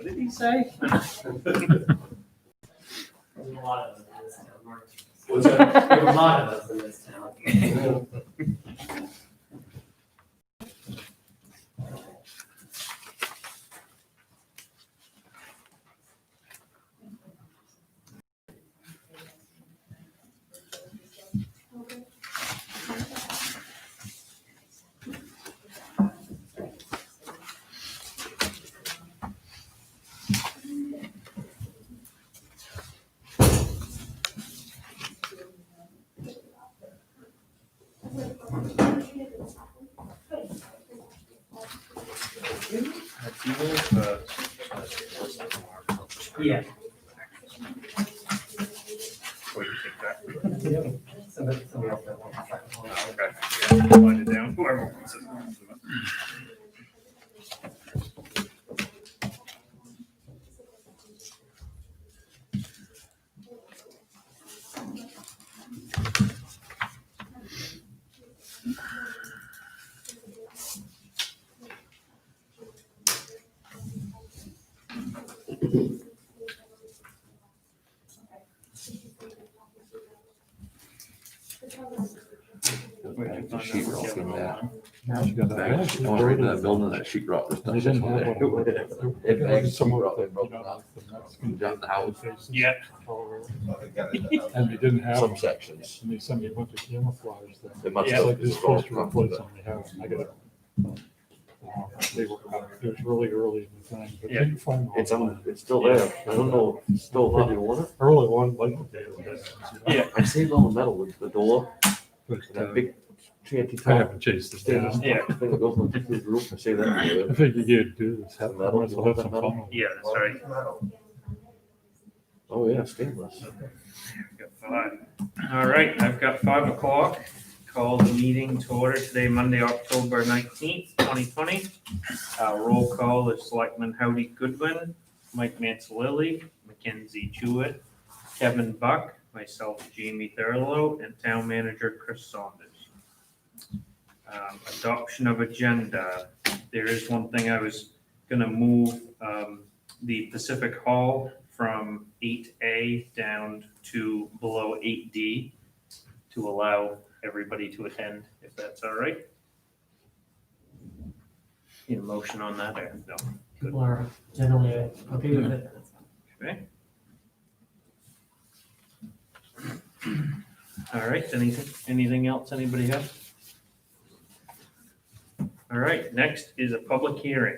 What did he say? There's a lot of us in this town, Mark. What's that? There's a lot of us in this town. Yeah. Where you take that? Somebody else that wants to second one. Okay. Yeah, Write it down. Whoever wants it. The sheet rock in that. You got that. I went right to that building, that sheet rock was They done. didn't have one. It bagged sheet Some of rock, the, it broke you know, up, the Mexican jumped the house, faces Yeah. all over. And they didn't have some them. sections. And they sent me a bunch of camouflage that. It must Yeah. It's have. like they're supposed to replace them. They haven't. I got it. They were, it was really early in the thing, but Yeah. you can find It's them. on, it's still there. I don't know, if it's still up. You want it? Early one, like the day. it was, Yeah. I saved all the metal with the door, But that big shanty I top. haven't chased it down. Stainless Yeah. thing that goes on the roof. I saved that. I figured you'd do this. Have metal, Might as well have some metal. fun with it. Yeah, that's right. Oh, yeah, stainless. Got 5. All right, I've got 5 o'clock. Call the meeting to order today, Monday, October 19th, 2020. Roll call is Selectman Howdy Goodwin, Mike Mansalilli, Mackenzie Jewett, Kevin Buck, myself, Jamie Thurlow, and Town Manager Chris Saunders. Adoption of agenda. There is one thing I was gonna move, the Pacific Hall from 8A down to below 8D to allow everybody to attend, if that's all right. Need a motion on that or no? People are generally okay with it. Okay. All right, anything else anybody have? All right, next is a public hearing.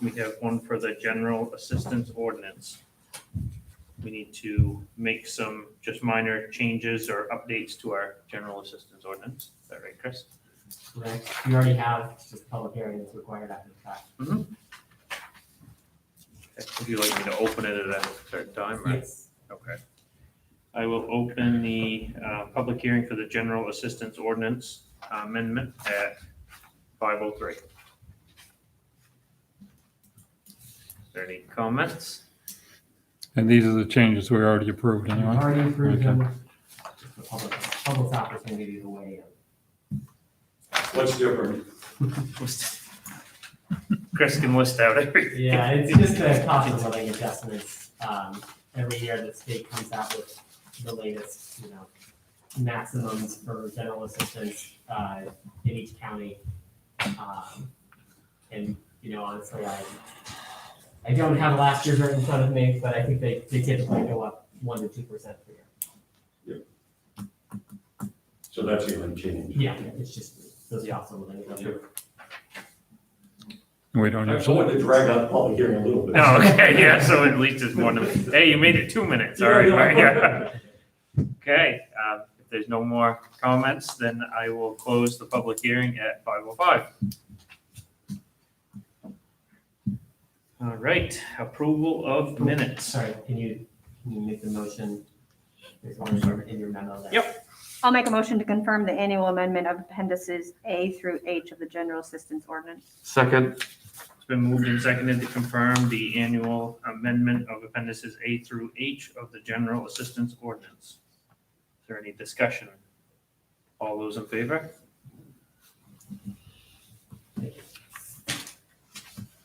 We have one for the general assistance ordinance. We need to make some just minor changes or updates to our general assistance ordinance. Is that right, Chris? Right. You already have this public hearing that's required after the fact. Would you like me to open it at a certain time? Or? Yes. Okay. I will open the public hearing for the general assistance ordinance amendment at 5:03. Is there any comments? And these are the changes we already approved You've anyway. already approved Okay. them. The public's opportunity to weigh What's different? Chris can list out everything. in. Yeah, it's just the cost of living adjustments. Every year the state comes out with the latest, maximums for general assistance, in each county. And, honestly, I don't have last year's right in front of me, but I think they typically go up 1 to 2% per year. So that's the only change. Yeah, it's just those cost of living adjustments. We don't I usually. wanted to drag out the public hearing a little bit. Oh, okay, yeah, so at least it's more than, hey, you made it 2 minutes, all right, right, yeah. Okay, if there's no more comments, then I will close the public hearing at 5:05. All right, approval of minutes. Sorry, can you make the motion? There's one in your memo there. Yep. I'll make a motion to confirm the annual amendment of appendices A through H of the general assistance ordinance. Second. It's been moved and seconded to confirm the annual amendment of appendices A through H of the general assistance ordinance. Is there any discussion? All those in favor?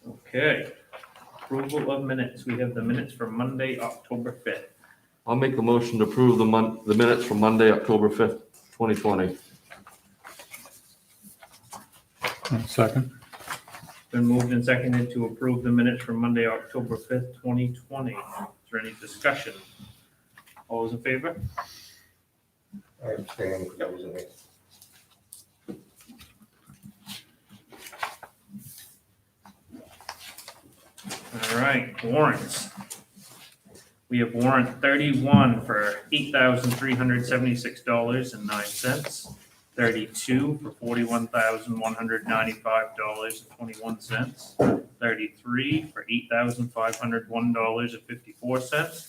Okay. Approval of minutes. We have the minutes for Monday, October 5th. I'll make a motion to approve the minutes from Monday, October 5th, 2020. Second. Been moved and seconded to approve the minutes from Monday, October 5th, 2020. Is there any discussion? All those in favor? I abstain because I was in it. All right, warrants. We have warrant 31 for $8,376.09. 32 for $41,195.21. 33 for $8,501.54.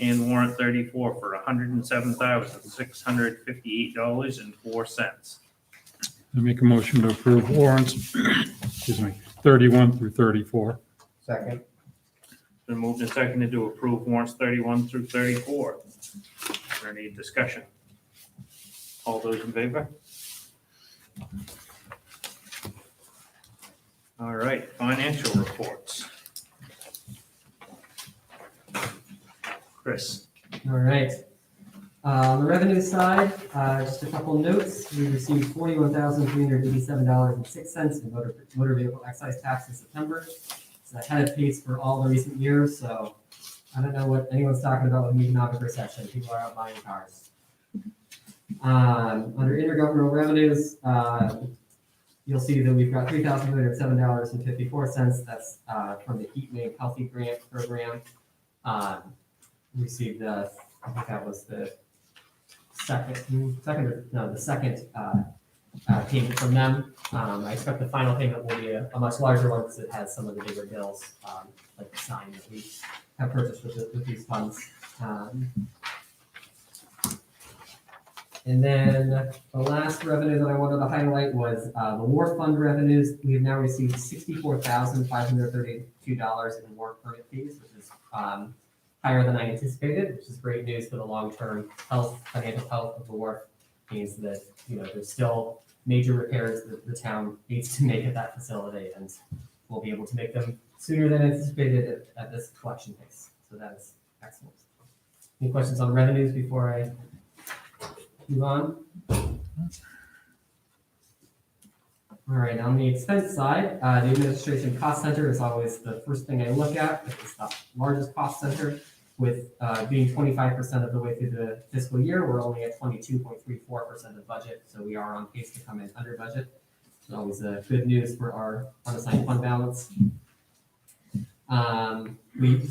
And warrant 34 for $107,658.04. I make a motion to approve warrants, excuse me, 31 through 34. Second. Been moved and seconded to approve warrants 31 through 34. Is there any discussion? All those in favor? All right, financial reports. Chris, All right. On the revenue side, just a couple notes. We received $41,387.06 in motor vehicle excise tax in September. It's ahead of pace for all the recent years, so I don't know what anyone's talking about with an economic recession. People are out buying cars. Under intergovernmental revenues, you'll see that we've got $3,307.54. That's from the Heat Make Healthy Grant Program. Received I think that was the second payment from them. I expect the final payment will be a much larger one because it has some of the bigger bills, like the sign that we have purchased with these funds. And then the last revenue that I wanted to highlight was the war fund revenues. We have now received $64,532 in war permit fees, which is higher than I anticipated, which is great news for the long-term financial health of the wharf. Means that, there's still major repairs that the town needs to make at that facility, and we'll be able to make them sooner than anticipated at this collection pace. So that is excellent. Any questions on revenues before I move on? All right, on the expense side, the administration cost center is always the first thing I look at. It's the largest cost center. With being 25% of the way through the fiscal year, we're only at 22.34% of budget, so we are on pace to come in under budget. It's always good news for our unassigned fund balance. We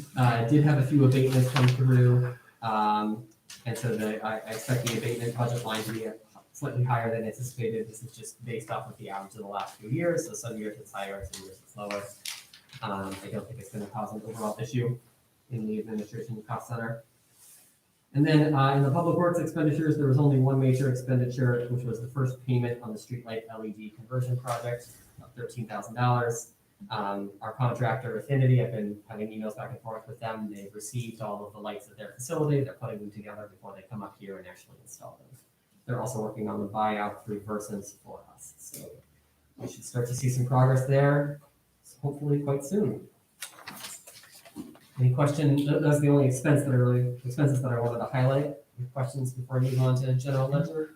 did have a few abatements come through, and so I expect the abatement budget line to be slightly higher than anticipated. This is just based off of the average of the last few years, so some years it's higher, some years it's lower. I don't think it's going to cause an overall issue in the administration cost center. And then in the public works expenditures, there was only one major expenditure, which was the first payment on the streetlight LED conversion project of $13,000. Our contractor Affinity, I've been having emails back and forth with them. They've received all of the lights at their facility. They're putting them together before they come up here and actually install them. They're also working on the buyout through Versant for us. So we should start to see some progress there, hopefully quite soon. Any questions? That's the only expenses that I wanted to highlight. Any questions before I move on to general ledger?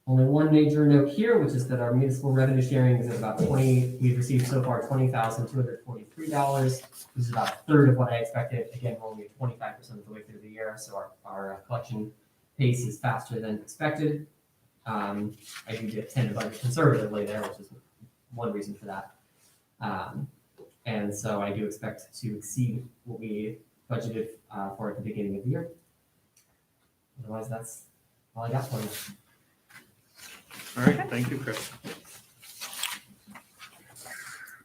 Only one major note here, which is that our municipal revenue sharing is at about we've received so far $20,243, which is about a third of what I expected. Again, we're only at 25% of the way through the year, so our collection pace is faster than expected. I do tend to budget conservatively there, which is one reason for that. And so I do expect to exceed what we budgeted for at the beginning of the year. Otherwise, that's all I got for you. all right, thank you, Chris.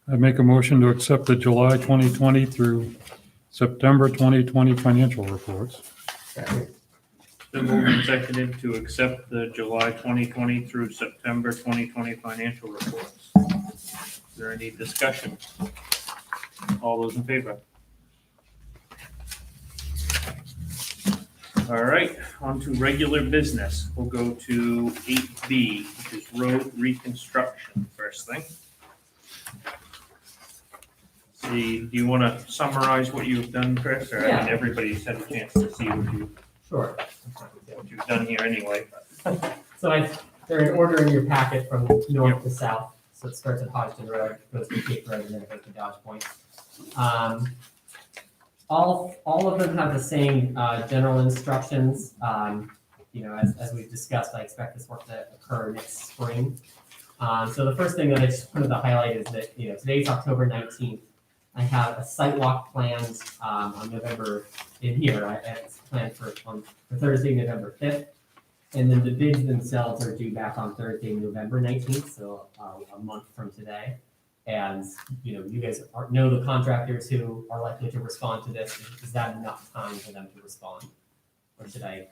I make a motion to accept the July 2020 through September 2020 financial reports. Second. Been moved and seconded to accept the July 2020 through September 2020 financial reports. Is there any discussion? All those in favor? All right, on to regular business. We'll go to 8B, which is road reconstruction, first thing. Do you want to summarize what you've done, Chris? Or I Yeah. mean, everybody's had a chance to see Sure. what you've done here anyway. So they're in order in your packet from north to south. So it starts at Hodgson Road, goes to Cape Road, and then it goes to Dodge Point. All of them have the same general instructions. As we've discussed, I expect this work to occur next spring. So the first thing that I just wanted to highlight is that, today's October 19th. I have a site walk planned on November, in here, it's planned for Thursday, November 5th. And then the bids themselves are due back on Thursday, November 19th, so a month from today. And, you guys know the contractors who are likely to respond to this. Is that enough time for them to respond? Or should I?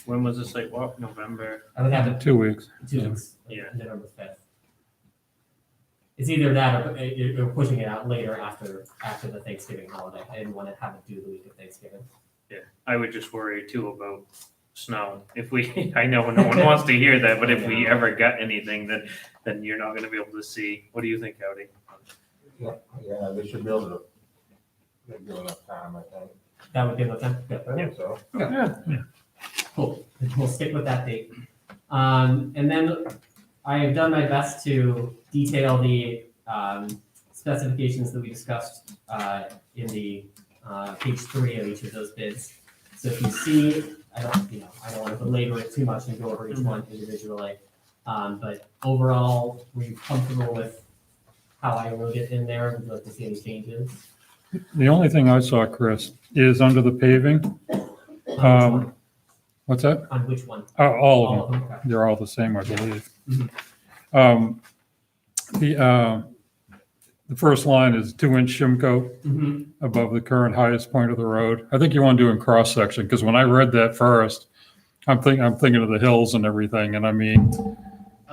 When was the site walk? November? I would have it 2 weeks. 2 weeks, Yeah. November 5th. It's either that or you're pushing it out later after the Thanksgiving holiday. I didn't want to have it due the week of Thanksgiving. Yeah, I would just worry too about snow. If we, I know no one wants to hear that, but if we ever got anything, then you're not gonna be able to see. What do you think, Howdy? Yeah, they should be able to, give enough time, I think. That would give us time. Good. I think so. Cool. We'll stick with that date. And then I have done my best to detail the specifications that we discussed in the page 3 of each of those bids. So if you see, I don't want to belabor it too much and go over each one individually. But overall, were you comfortable with how I wrote it in there? Would you like to see any changes? The only thing I saw, Chris, is under the paving. What's that? On which one? All of them. Okay. They're all the same, I believe. Mhm. The first line is 2-inch shim coat Mhm. above the current highest point of the road. I think you want to do in cross section, because when I read that first, I'm thinking of the hills and everything, and I mean,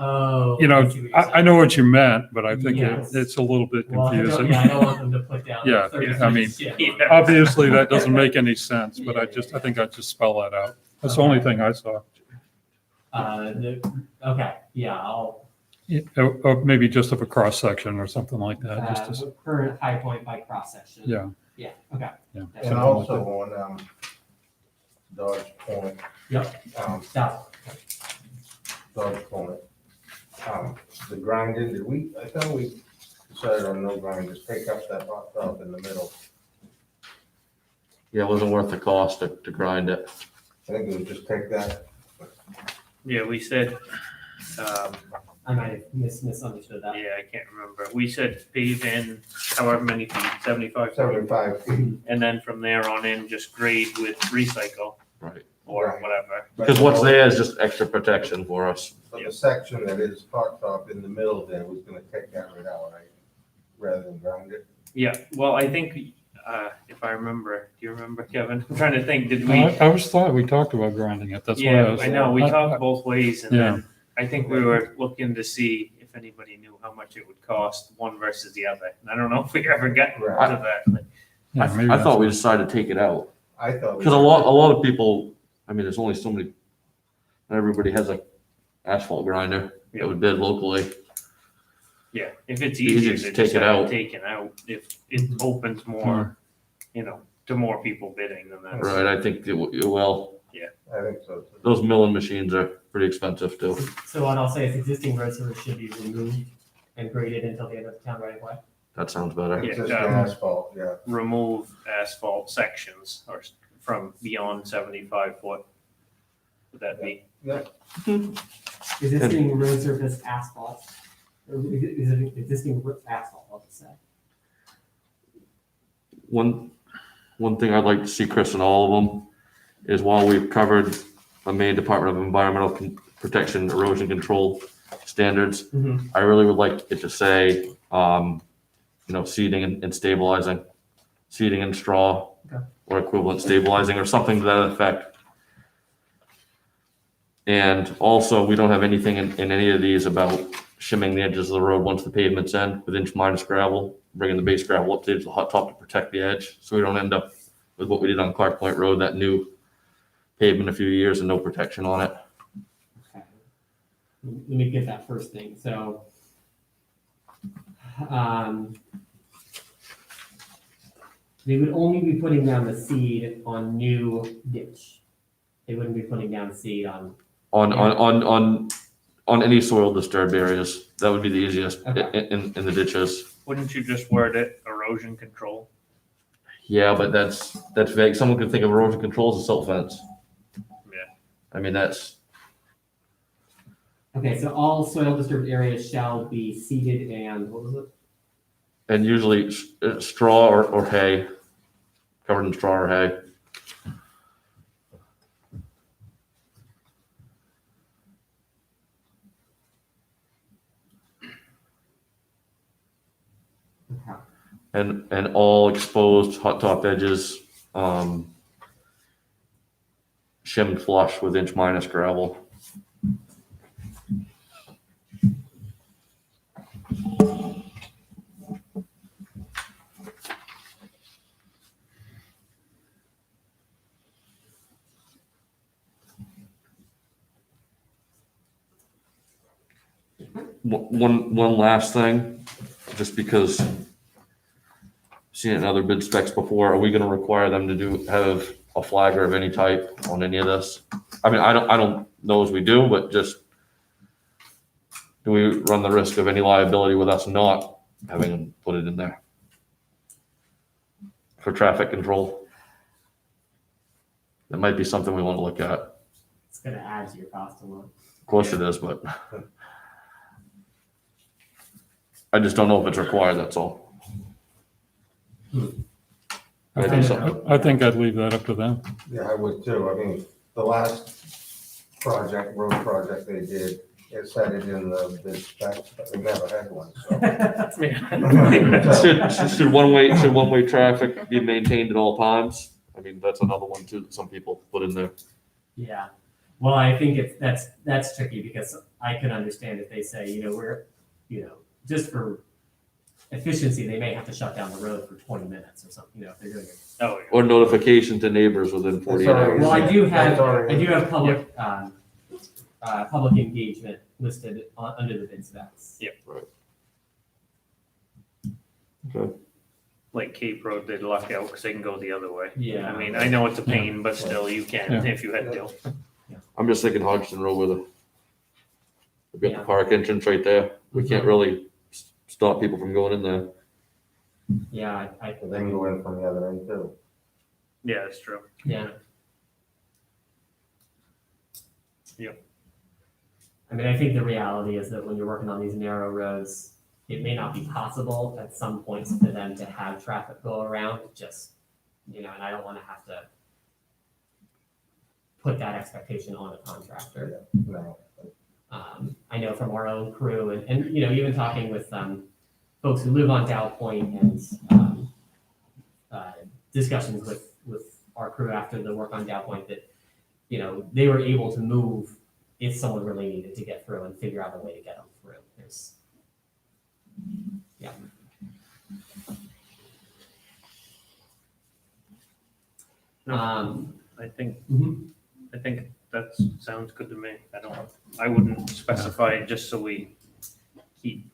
Oh. I see what you're saying. know what you meant, but I think Yes. it's a little bit Well, confusing. I don't want them to put down. Yeah, 30 I mean, shit. Yeah. Obviously, that doesn't make any sense, but Yeah, I think I'd just spell that out. That's the only thing I saw. Okay, yeah, I'll, Or maybe just of a cross section or something like that, just to, current high point by cross section. yeah, Yeah, okay. yeah. And something like also that. on, Dodge Point. Yep. South. Dodge Point. The grinding, I thought we decided on no grind, just take up that hot top in the middle. Yeah, it wasn't worth the cost to grind it. I think it would just take that, Yeah, we said, I might have misunderstood that. yeah, I can't remember. We said pave in however many feet, 75 feet. 75 feet. And then from there on in, just grade with recycle Right. or Right. whatever. Because what's there is just extra protection for us. But the section that is hot top in the middle there was gonna take that right out, right? Rather than grind it. Yeah, well, I think, if I remember, do you remember, Kevin? I'm trying to think, did we? I was thought we talked about grinding it, that's why I Yeah, was. I know, we I- talked both ways and Yeah. then I think we were looking to see if anybody knew how much it would cost one versus the other. And I don't know if we ever got to Right. that. but- Yeah, maybe I that's thought we what- decided to take it out. I thought. Because a lot of people, I mean, there's only so many, not everybody has a asphalt grinder that would bid locally. Yeah, if it's Easy easier to to take just it have it out. taken out, if it opens more, to more people bidding than that. Right, I think it will. I think so. too. Those milling machines are pretty expensive too. So what I'll say is existing road surface should be removed and graded until the end of the town right away. That sounds better. Yeah, It's just um, asphalt, yeah. Remove asphalt sections or from beyond 75 foot. Would that be? Existing road surface asphalt. Or is it existing asphalt, I'll just say. One thing I'd like to see, Chris, in all of them is while we've covered the Maine Department of Environmental Protection Erosion Control standards, I really would like it to say, seeding and stabilizing, seeding and straw or equivalent stabilizing or something to that effect. And also, we don't have anything in any of these about shimming the edges of the road once the pavement's in with inch minus gravel, bringing the base gravel up to the hot top to protect the edge, so we don't end up with what we did on Clark Point Road, that new pavement a few years and no protection on it. Okay. Let me get that first thing, so. They would only be putting down the seed on new ditch. They wouldn't be putting down seed on, On any soil disturbed areas. That would be the easiest Okay. in the ditches. Wouldn't you just word it erosion control? Yeah, but that's vague. Someone could think of erosion control as a silt fence. Yeah. I mean, that's, okay, so all soil disturbed areas shall be seeded and, what was it? and usually straw or hay, covered in straw or hay. Okay. And all exposed hot top edges, shimmed flush with inch minus gravel. One last thing, just because I've seen it in other bid specs before, are we gonna require them to have a flagger of any type on any of this? I mean, I don't know as we do, but just, do we run the risk of any liability with us not having them put it in there? For traffic control? That might be something we wanna look at. It's gonna add to your cost a lot. Of course it is, but I just don't know if it's required, that's all. I Maybe think, so. I think I'd leave that up to them. Yeah, I would too. I mean, the last road project they did, it said it in the bid specs, but we never had one, so. That's me. Should one-way traffic be maintained at all times? I mean, that's another one too, that some people put in there. Yeah, well, I think that's tricky because I could understand if they say, we're, just for efficiency, they may have to shut down the road for 20 minutes or something, if they're doing it. Oh, yeah. Or notification to neighbors within 48 hours. Well, I do have That's already- public engagement listed under the bid specs. Like Cape Road, they'd luck out because they can go the other way. Yeah. I mean, I know it's a pain, but still you can Yeah. if you had to. I'm just thinking Hodgson Road with we've got Yeah. the park entrance right there. We can't really stop people from going in there. Yeah, I And then go in from the other end too. Yeah, that's true. yeah. Yep. I mean, I think the reality is that when you're working on these narrow roads, it may not be possible at some points for them to have traffic go around, just, and I don't want to have to put that expectation on a contractor. No. I know from our own crew and even talking with folks who live on Dow Point and discussions with our crew after the work on Dow Point that, they were able to move if someone really needed to get through and figure out a way to get them through. Yeah. No. I think that sounds good to me. I wouldn't specify it just so we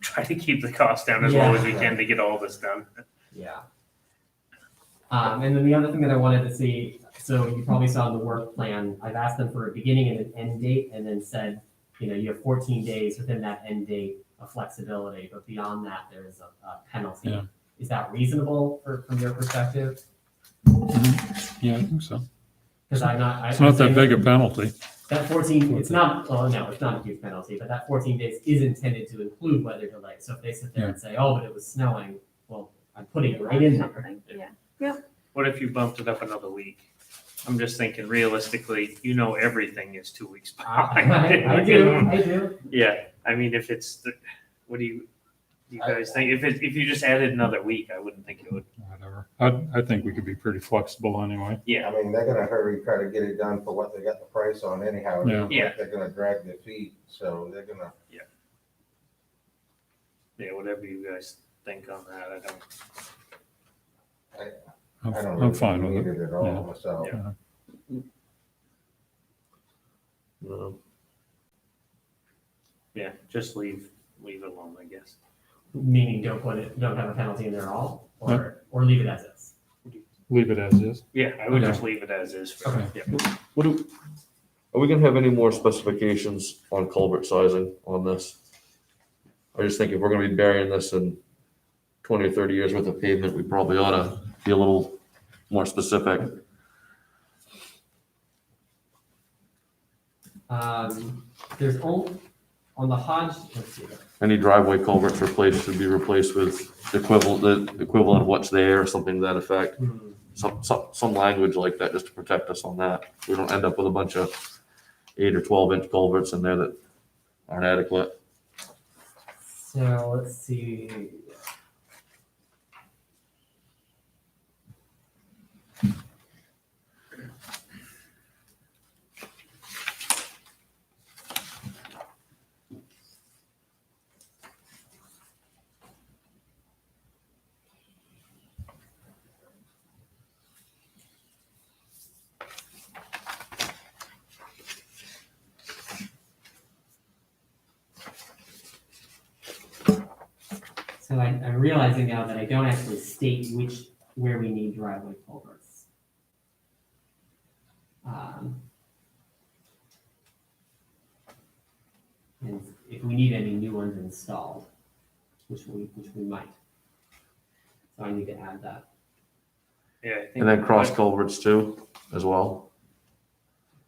try to keep the cost down as low as we can to get all this done. Yeah. And then the other thing that I wanted to see, so you probably saw in the work plan, I've asked them for a beginning and an end date and then said, you have 14 days within that end date of flexibility, but beyond that, there is a penalty. Yeah. Is that reasonable from your perspective? Yeah, I think so. Because I'm not. It's not that big a penalty. That 14, it's not, well, no, it's not a huge penalty, but that 14 days is intended to include weather delays. So if they sit there and say, oh, but it was snowing, well, I'm putting it right in there. Yeah. What if you bumped it up another week? I'm just thinking realistically, everything is 2 weeks behind. I do. Yeah, I mean, if it's, what do you guys think? If you just added another week, I wouldn't think it would. Whatever. I think we could be pretty flexible anyway. Yeah, I mean, they're gonna hurry, try to get it done for what they got the price on anyhow. Yeah. Yeah. They're gonna drag their feet, so they're gonna. yeah, whatever you guys think on that, I don't. I don't I'm really fine with need it. it at all Yeah. myself. Yeah. No. Yeah, just leave it alone, I guess. Meaning don't have a penalty in there at all, or leave it as is. What do you leave it as is. Yeah, I would Okay. just leave it as is for, Okay. yeah. Are we gonna have any more specifications on culvert sizing on this? I just think if we're gonna be burying this in 20 or 30 years worth of pavement, we probably ought to be a little more specific. There's only, on the Hodge, let's see. Any driveway culverts replaced should be replaced with the equivalent of what's there, or something to that effect. Hmm. Some language like that, just to protect us on that. We don't end up with a bunch of 8 or 12-inch culverts in there that aren't adequate. So let's see. So I'm realizing now that I don't actually state where we need driveway culverts. And if we need any new ones installed, which we might. So I need to add that. Yeah, I think. And then cross culverts too, as well.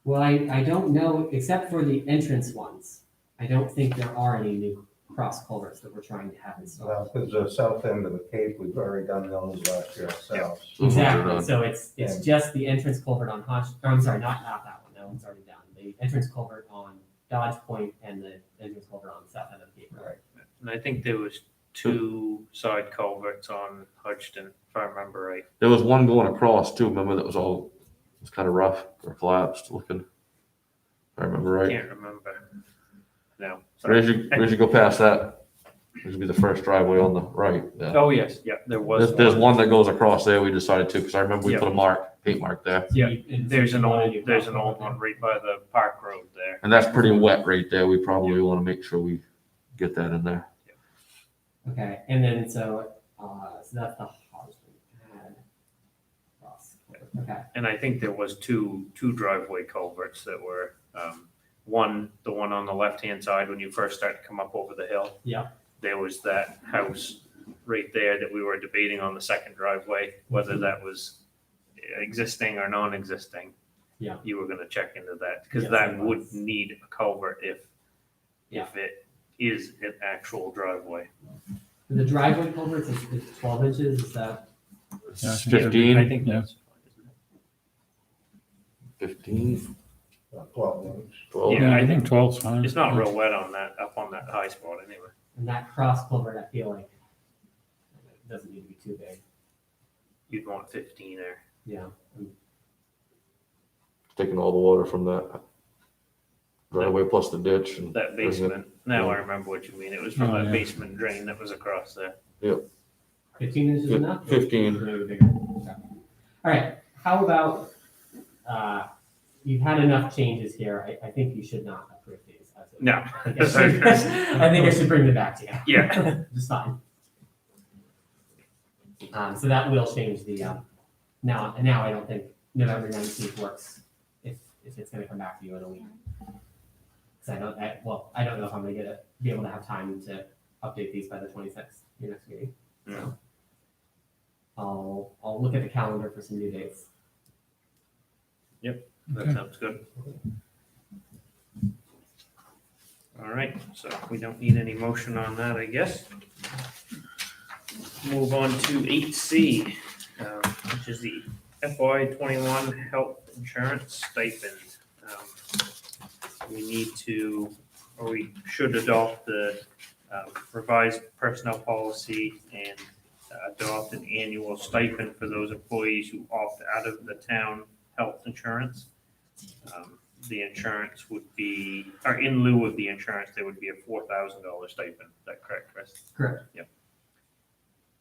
Well, I don't know, except for the entrance ones, I don't think there are any new cross culverts that we're trying to have installed. Well, because the south end of the Cape, we've already done those last year ourselves. Exactly, so it's Yeah. just the entrance culvert on Hodge, or I'm sorry, not that one, that one's already done. The entrance culvert on Dodge Point and the entrance culvert on the south end of the Cape Road. Right. And I think there was 2 side culverts on Hudson, if I remember right. There was one going across too, remember, that was kind of rough or collapsed looking. If I remember right. Can't remember. No. Right as you go past that, this would be the first driveway on the right. Yeah. Oh, yes, yeah, there was. There's one that goes across there we decided to, because I remember we Yeah. put a paint mark there. Yeah, And There's an you wanna old, do there's cross an old culvert one right by the park road there. And that's pretty wet right there. We probably want to make sure we get that in there. there. Okay, and then so that's the Hodge. Add cross culvert. Okay, And I think there was two driveway culverts that were, the one on the left-hand side when you first start to come up over the hill. Yeah. There was that house right there that we were debating on the second driveway, whether that was existing or non-existing. Yeah. You were gonna check into that, because Yes, that it would was. need a culvert if Yeah. it is an actual driveway. the driveway culverts is 12 inches, is that? Yeah, I think that'd be- 15, I think Yeah. that's fine, isn't it? 15, 12 inch. 12. Yeah, Yeah, I I think think 12's fine. It's not real wet on that, up on that high spot anyway. And that cross culvert, I feel like it doesn't need to be too big. You'd want 15 there. Yeah. Taking all the water from that driveway plus the ditch and. That basement, now I remember what you mean, it was from Oh, that yeah. basement drain that was across there. 15 inches enough? 15. Maybe bigger. Okay. All right, how about, you've had enough changes here. I think you should not approve these. No. I think I should bring them back to you. Yeah. Just fine. So that will change the, now I don't think November 19th works if it's gonna come back to you in a week. Cause I don't know if I'm gonna be able to have time to update these by the 26th, your next meeting. So I'll look at the calendar for some new dates. That Okay. sounds good. All right, so we don't need any motion on that, I guess. Move on to 8C, which is the FY 21 health insurance stipend. We need to, or we should adopt the revised personnel policy and adopt an annual stipend for those employees who opt out of the town health insurance. The insurance would be, or in lieu of the insurance, there would be a $4,000 stipend. Is that correct, Chris? Correct. Yep.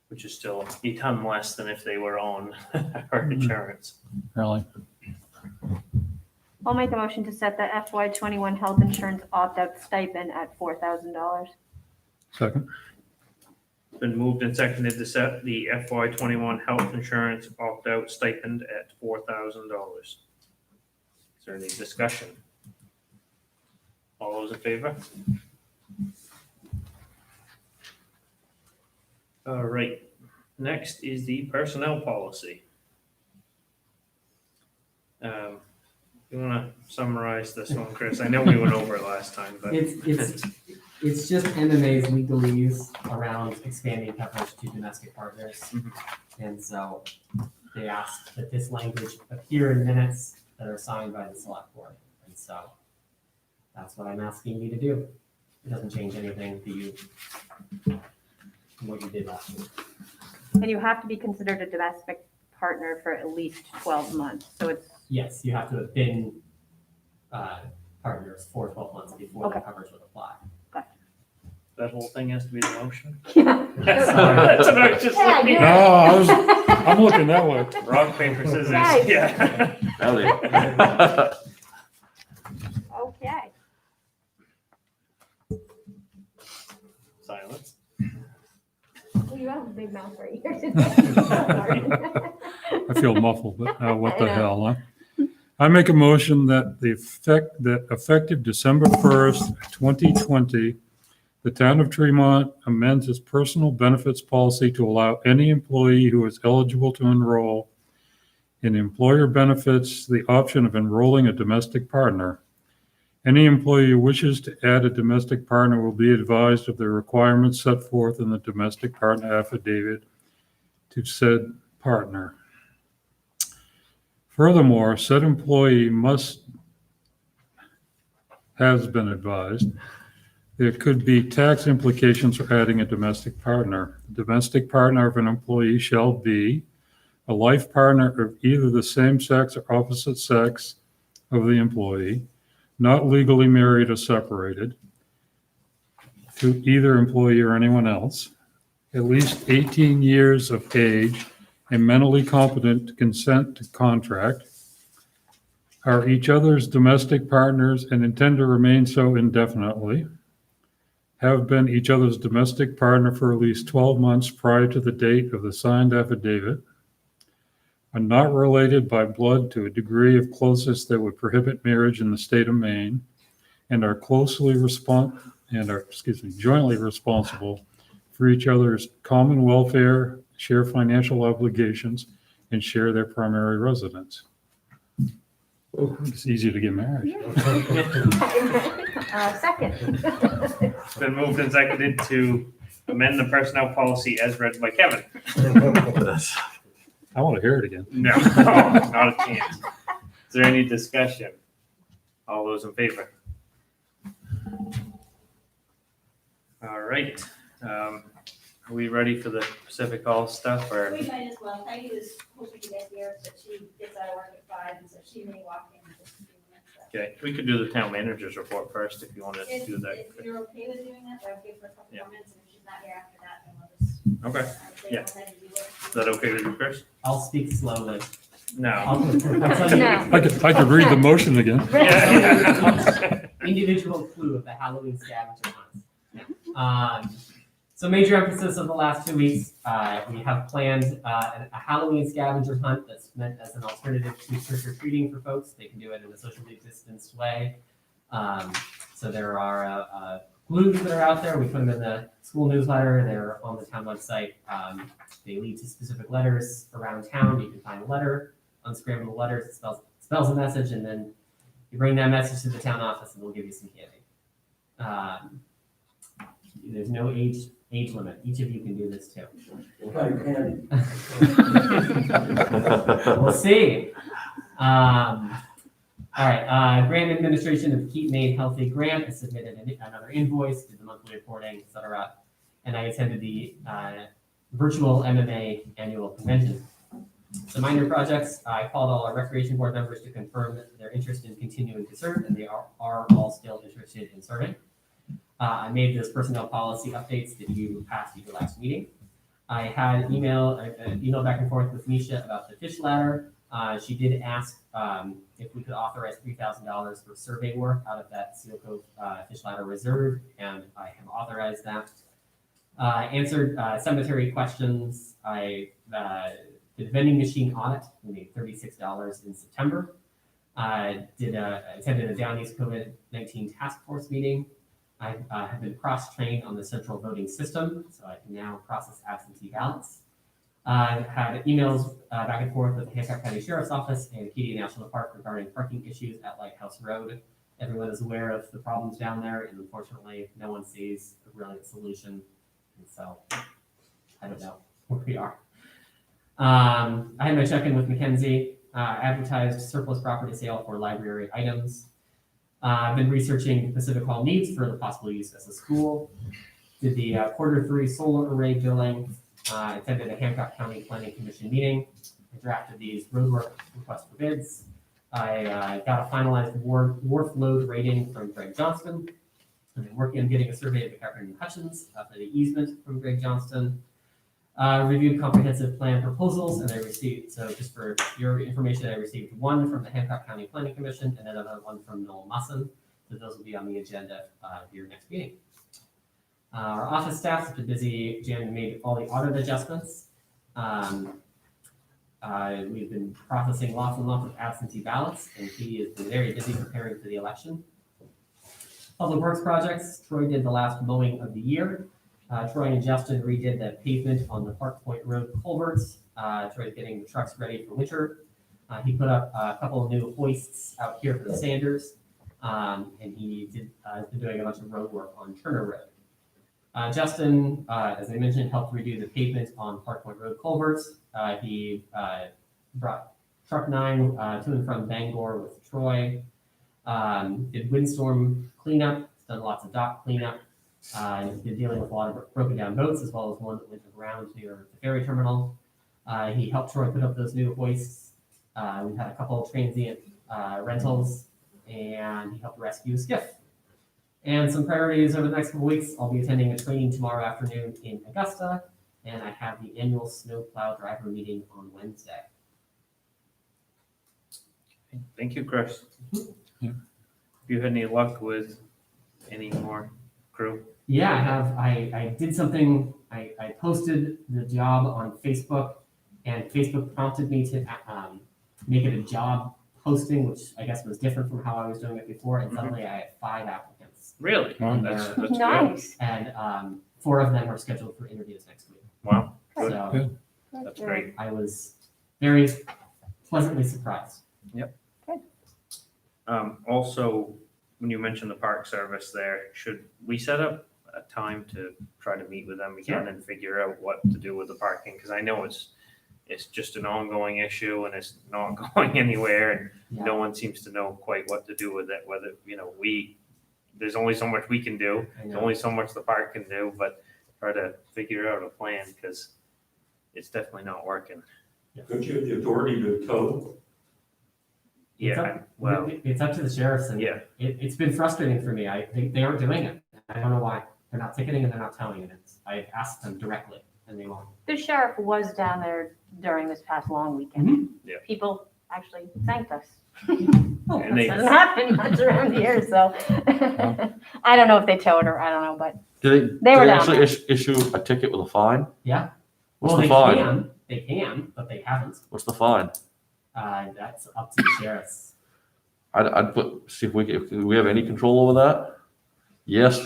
Which is still a ton less than if they were on our insurance. Really? I'll make a motion to set the FY 21 health insurance opt-out stipend at $4,000. Second? It's been moved and seconded to set the FY 21 health insurance opt-out stipend at $4,000. Is there any discussion? All those in favor? All right, next is the personnel policy. You wanna summarize this one, Chris? I know we went over it last time, but. It's just MMA's legalese around expanding coverage to domestic partners. Mhm. And so they asked that this language appear in minutes that are signed by the select board. And so that's what I'm asking you to do. It doesn't change anything to you from what you did last week. And you have to be considered a domestic partner for at least 12 months. So it's, Yes, you have to have been partners for 12 months before the Okay. coverage would apply. That whole thing has to be the motion? yeah. That's what I was just Yeah, looking you're- at. I'm looking that way. Rock, paper, scissors, Guys. yeah. Howdy. Okay. Silence. Well, you have a big mouth right here. I feel muffled, but what the I know. hell, huh? I make a motion that effective December 1st, 2020, the town of Tremont amends its personal benefits policy to allow any employee who is eligible to enroll in employer benefits the option of enrolling a domestic partner. Any employee who wishes to add a domestic partner will be advised of the requirements set forth in the domestic partner affidavit to said partner. Furthermore, said employee has been advised there could be tax implications for adding a domestic partner. The domestic partner of an employee shall be a life partner of either the same sex or opposite sex of the employee, not legally married or separated to either employee or anyone else, at least 18 years of age and mentally competent to consent to contract, are each other's domestic partners and intend to remain so indefinitely, have been each other's domestic partner for at least 12 months prior to the date of the signed affidavit, are not related by blood to a degree of closeness that would prohibit marriage in the state of Maine, and are jointly responsible for each other's common welfare, share financial obligations, and share their primary residence. It's easy to get married. Second. It's been moved and seconded to amend the personnel policy as read by Kevin. I want to hear it again. No, not a chance. Is there any discussion? All those in favor? All right. Are we ready for the Pacific All stuff or? We might as well. Peggy was hoping to get here, but she gets out of work at 5, and so she may walk in just a few minutes. but Okay, we could do the town manager's report first if you want to do that. If you're okay with doing that, I'll give her a couple Yeah. more minutes, and if she's not here after that, then we'll just. Okay, I would say yeah. go ahead and do it. is that okay with you, Chris? I'll speak slowly. No. I'll tell you No. I could read the motion again. Yeah. individual clue of the Halloween scavenger hunt. So major emphasis of the last 2 weeks, we have planned a Halloween scavenger hunt that's meant as an alternative to trick or treating for folks. They can do it in a socially distanced way. So there are clues that are out there. We put them in the school newsletter. They're on the town website. They lead to specific letters around town. You can find a letter, unscramble the letters, it spells a message, and then you bring that message to the town office and we'll give you some candy. There's no age limit. Each of you can do this too. We'll see. All right, grant administration of Keep Maine Healthy grant. I submitted another invoice, did the monthly reporting, et cetera. And I attended the virtual MMA annual convention. So minor projects, I called all our recreation board members to confirm their interest in continuing to serve, and they are all still interested in serving. I made those personnel policy updates that you passed at your last meeting. I had an email back and forth with Misha about the fish ladder. She did ask if we could authorize $3,000 for survey work out of that Seal Cove fish ladder reserve, and I have authorized that. Answered cemetery questions. I did a vending machine audit. We made $36 in September. Attended a Down East COVID-19 task force meeting. I have been cross-trained on the central voting system, so I can now process absentee ballots. I've had emails back and forth with the Hancock County Sheriff's Office and Acadia National Park regarding parking issues at Lighthouse Road. Everyone is aware of the problems down there, and unfortunately, no one sees a brilliant solution. And so, I don't know where we are. I had my check-in with Mackenzie. Advertised surplus property sale for library items. I've been researching Pacific Hall needs for the possible use as a school. Did the Q3 solar array billing. Attended a Hancock County Planning Commission meeting. I drafted these roadwork requests for bids. I got a finalized wharf load rating from Greg Johnston. I've been working on getting a survey of McCartney and Hutchins for the easement from Greg Johnston. Reviewed comprehensive plan proposals, and I received, so just for your information, I received one from the Hancock County Planning Commission and another one from Noel Musson. So those will be on the agenda for your next meeting. Our office staff has been busy. Jan made all the audit adjustments. We've been processing lots and lots of absentee ballots, and he has been very busy preparing for the election. Public Works projects, Troy did the last mowing of the year. Troy and Justin redid the pavement on the Park Point Road culverts. Troy's getting the trucks ready for winter. He put up a couple of new hoists out here for the Sanders, and he has been doing a bunch of road work on Turner Road. Justin, as I mentioned, helped redo the pavement on Park Point Road culverts. He brought truck 9 to and from Bangor with Troy. Did windstorm cleanup, done lots of dock cleanup. He's been dealing with a lot of broken down boats, as well as one that went aground near the ferry terminal. He helped Troy put up those new hoists. We've had a couple of transient rentals, and he helped rescue a skiff. And some priorities over the next couple weeks, I'll be attending a training tomorrow afternoon in Augusta, and I have the annual snowplow driver meeting on Wednesday. Thank you, Chris. Yeah. Have you had any luck with any more crew? Yeah, I have. I did something. I posted the job on Facebook, and Facebook prompted me to make it a job posting, which I guess was different from how I was doing it before. And suddenly I had 5 applicants, Really? Wow. That's good. Nice. and 4 of them are scheduled for interviews next week. Wow, good. So Good. That's great. I was very pleasantly surprised. Also, when you mentioned the park service there, should we set up a time to try to meet with them again and figure out what to do with the parking? Because I know it's just an ongoing issue and it's not going anywhere, and Yeah. no one seems to know quite what to do with it. Whether, there's only so much we can do, I there's know. only so much the park can do, but try to figure out a plan, because it's definitely not working. Don't you have the authority to tow? Yeah, well, It's up to the sheriffs, and yeah, it's been frustrating for me. They aren't doing it. I don't know why. They're not ticketing and they're not towing it. I've asked them directly, and they won't. The sheriff was down there during this past long weekend. Mhm. Yeah. People actually thanked us. and they, Doesn't happen much around here, so I don't know if they towed her, I don't know, but Did They were down actually there. issue a ticket with a fine? Yeah. What's Well, the fine? They can, but they haven't. What's the fine? That's up to the sheriffs. I'd see if we have any control over that. Yes.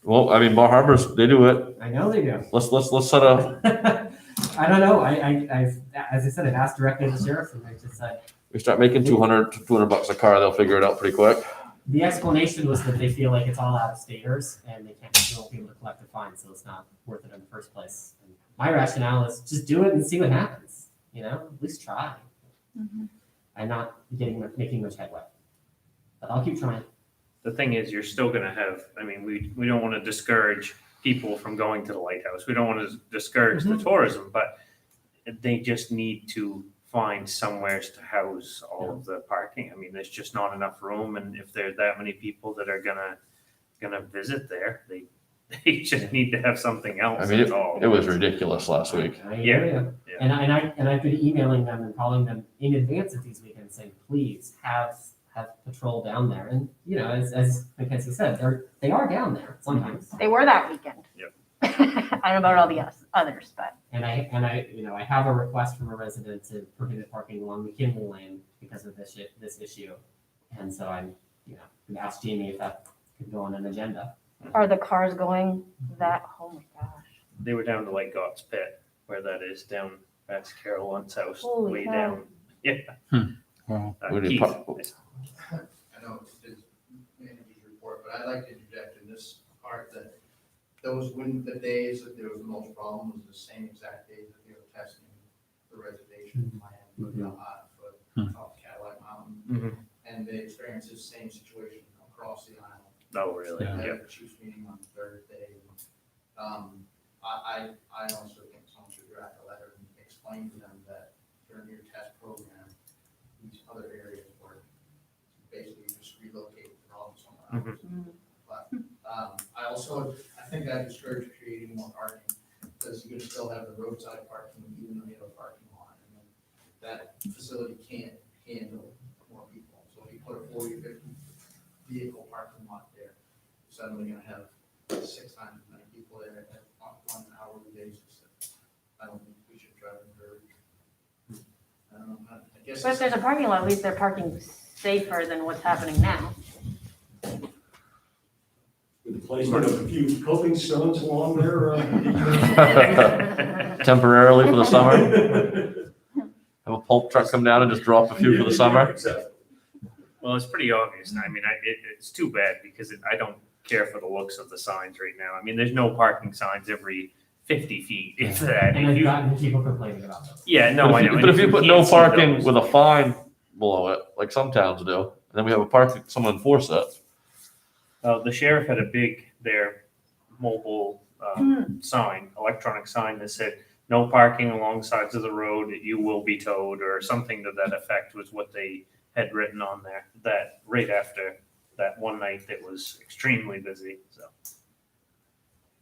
Well, I mean, Bar Harbors, they do it. I know they do. Let's set a, I don't know. I've, as I said, I've asked directly to the sheriffs, and they just said, we start making $200 a car, they'll figure it out pretty quick. the explanation was that they feel like it's all out of staters and they won't be able to collect a fine, so it's not worth it in the first place. And my rationale is just do it and see what happens. At least try. I'm not making much headway, but I'll keep trying. the thing is, you're still gonna have, we don't want to discourage people from going to the lighthouse. We don't want to discourage the tourism, but they just need to find somewheres to house all of the parking. There's just not enough room, and if there's that many people that are gonna visit there, they just need to have something else. That's all. It was ridiculous last week. I hear you. Yeah. And I've been emailing them and calling them in advance of these weekends saying, please have patrol down there. And as Mackenzie said, they are down there sometimes. they were that weekend. I don't know about all the others, but And I have a request from a resident to prohibit parking along McKinley Lane because of this issue. And so I'm, gonna ask Jamie if that could go on an agenda. are the cars going that, oh my gosh. They were down to like Gott's Pit, where that is, down past Carol Lunt's house, Holy way cow. down. Yeah. Wow. We need Keith. par- I know it's his manager's report, but I'd like to interject in this part that the days that there was the most problem was the same exact days that they were testing the reservation plan for the top Cadillac Mountain. Mhm. And they experienced the same situation across the island. Oh, really? Yeah. They Yeah. had the chief's meeting on Thursday. I also think someone should draft a letter and explain to them that during your test program, these other areas were basically just relocated the problem somewhere else. But I think that discouraged creating more parking, because you can still have the roadside parking even though you have a parking lot. And then that facility can't handle more people. So if you put a 40 or 50 vehicle parking lot there, you're suddenly gonna have 6 times as many people there on an hourly basis. I don't think we should try to encourage. I don't know, I guess. But if there's a parking lot, at least they're parking safer than what's happening now. With the placement of a few coping stones along there. Temporarily for the summer, have a pulp truck come down and just drop a few for the summer. Well, it's pretty obvious. I mean, it's too bad because I don't care for the looks of the signs right now. I mean, there's no parking signs every 50 feet, if that. And If I've you- gotten people complaining about those. Yeah, no, I know. But if you put no can't see parking those- with a fine below it, like some towns do, and then we have a parking, someone enforce that. The sheriff had a big, their mobile sign, electronic sign that said, no parking along sides of the road, you will be towed, or something to that effect was what they had written on there, that right after that one night that was extremely busy, so.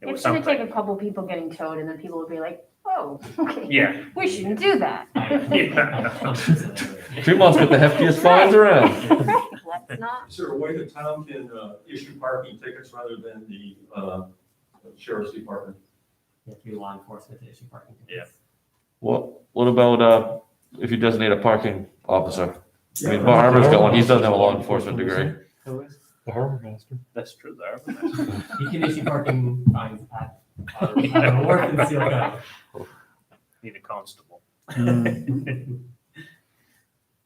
It was It's gonna take something, a couple people getting towed and then people will be like, oh, okay, yeah, we shouldn't do that. Yeah. 3 months get the heftiest fines around. Right, let's not. Is there a way the town can issue parking tickets rather than the sheriff's department? You have to be law enforcement to issue parking tickets. What about, if you designate a parking officer? I mean, Bar Harbor's got one, he doesn't have a law enforcement degree. Who is? The harbor master. That's true, there. You can issue parking fines at our wharf in Seal County. Need a constable. Mm.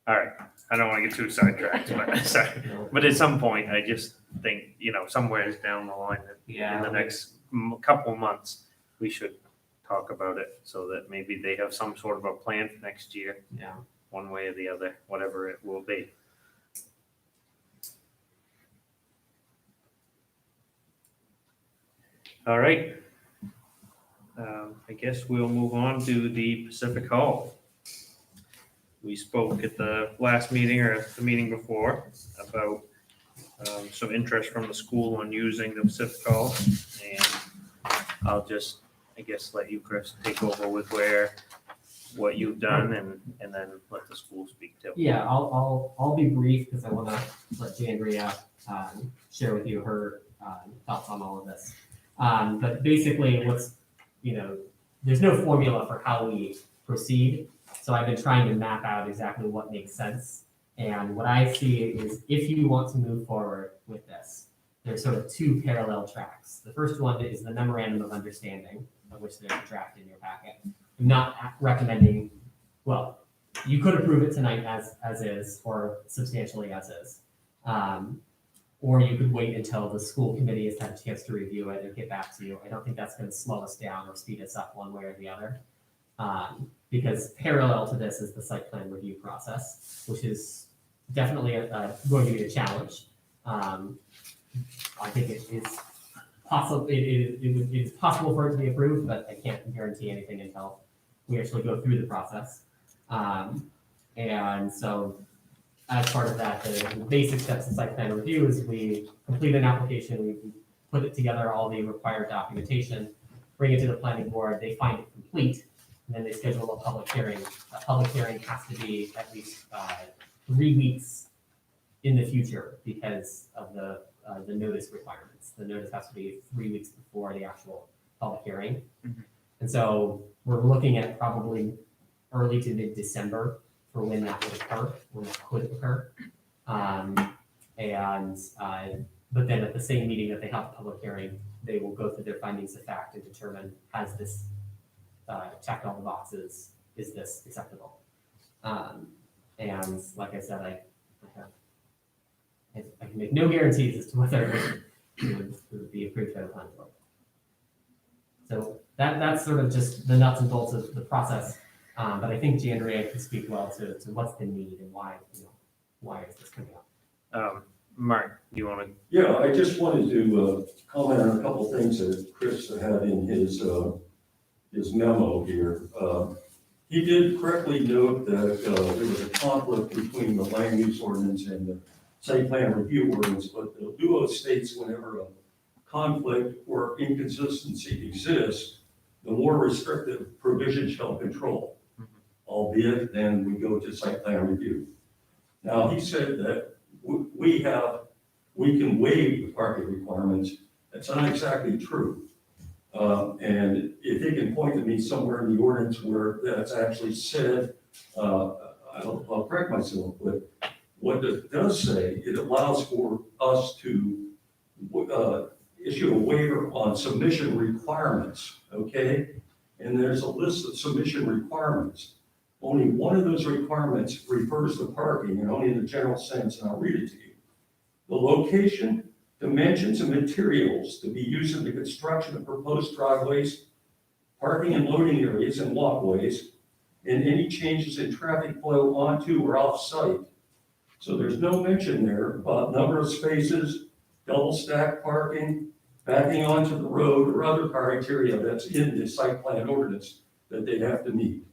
All right, I don't want to get too sidetracked, but, sorry. But at some point, I just think, somewhere down the line, that in the next couple of months, we should talk about it so that maybe they have some sort of a plan for next year, Yeah. one way or the other, whatever it will be. All right. I guess we'll move on to the Pacific Hall. We spoke at the last meeting or the meeting before about some interest from the school on using the Pacific Hall. And I'll just, I guess, let you, Chris, take over with what you've done and then let the school speak too. Yeah, I'll be brief because I want to let Jandria share with you her thoughts on all of this. But basically, there's no formula for how we proceed. So I've been trying to map out exactly what makes sense. And what I see is if you want to move forward with this, there's sort of 2 parallel tracks. The first one is the memorandum of understanding, of which there's a draft in your packet. I'm not recommending, well, you could approve it tonight as is, or substantially as is. Or you could wait until the school committee has had a chance to review it and get back to you. I don't think that's going to slow us down or speed us up one way or the other. Because parallel to this is the site plan review process, which is definitely going to be a challenge. I think it is possible. It is possible for it to be approved, but I can't guarantee anything until we actually go through the process. And so, as part of that, the basic steps of site plan review is we complete an application, we put it together, all the required documentation, bring it to the planning board, they find it complete, and then they schedule a public hearing. A public hearing has to be at least 3 weeks in the future because of the notice requirements. The notice has to be 3 weeks before the actual public hearing. Mhm. And so we're looking at probably early to mid-December for when that would occur, when it could occur. But then at the same meeting that they have the public hearing, they will go through their findings of fact and determine, has this checked all the boxes, is this acceptable? And like I said, I can make no guarantees as to whether it would be approved by the planning board. So that's sort of just the nuts and bolts of the process. But I think Andrea can speak well to what's the need and why is this coming up? Mark, you want to? Yeah, I just wanted to comment on a couple things that Chris had in his memo here. He did correctly note that there was a conflict between the land use ordinance and the site plan review ordinance, but the duo states whenever a conflict or inconsistency exists, the more restrictive provision shall control, albeit then we go to site plan review. Now, he said that we can waive the parking requirements. That's not exactly true. And if he can point to me somewhere in the ordinance where that's actually said, I'll correct myself, but what it does say, it allows for us to issue a waiver on submission requirements, okay? And there's a list of submission requirements. Only one of those requirements refers to parking, and only in the general sense, and I'll read it to you. The location, dimensions, and materials to be used in the construction of proposed driveways, parking and loading areas and walkways, and any changes in traffic flow onto or off site. So there's no mention there about number of spaces, double stack parking, backing onto the road, or other criteria that's in the site plan ordinance that they have to meet.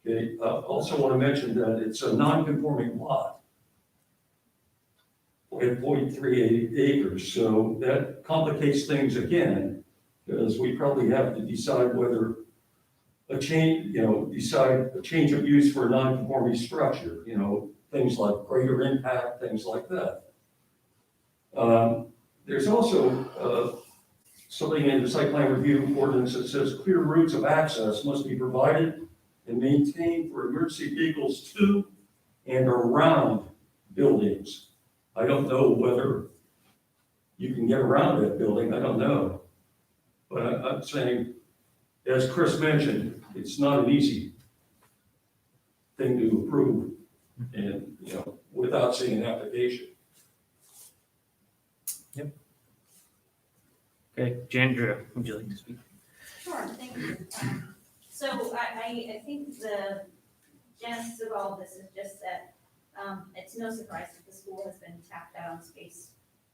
Okay, also want to mention that it's a non-conforming lot at 0.38 acres, so that complicates things again, because we probably have to decide whether a change of use for a non-conforming structure, things like greater impact, things like that. There's also something in the site plan review ordinance that says clear routes of access must be provided and maintained for emergency vehicles to and around buildings. I don't know whether you can get around that building, I don't know. But I'm saying, as Chris mentioned, it's not an easy thing to approve and, without seeing an application. Okay, Jandra, would you like to speak? Sure, thank you. So I think the genesis of all of this is just that it's no surprise that the school has been tapped out on space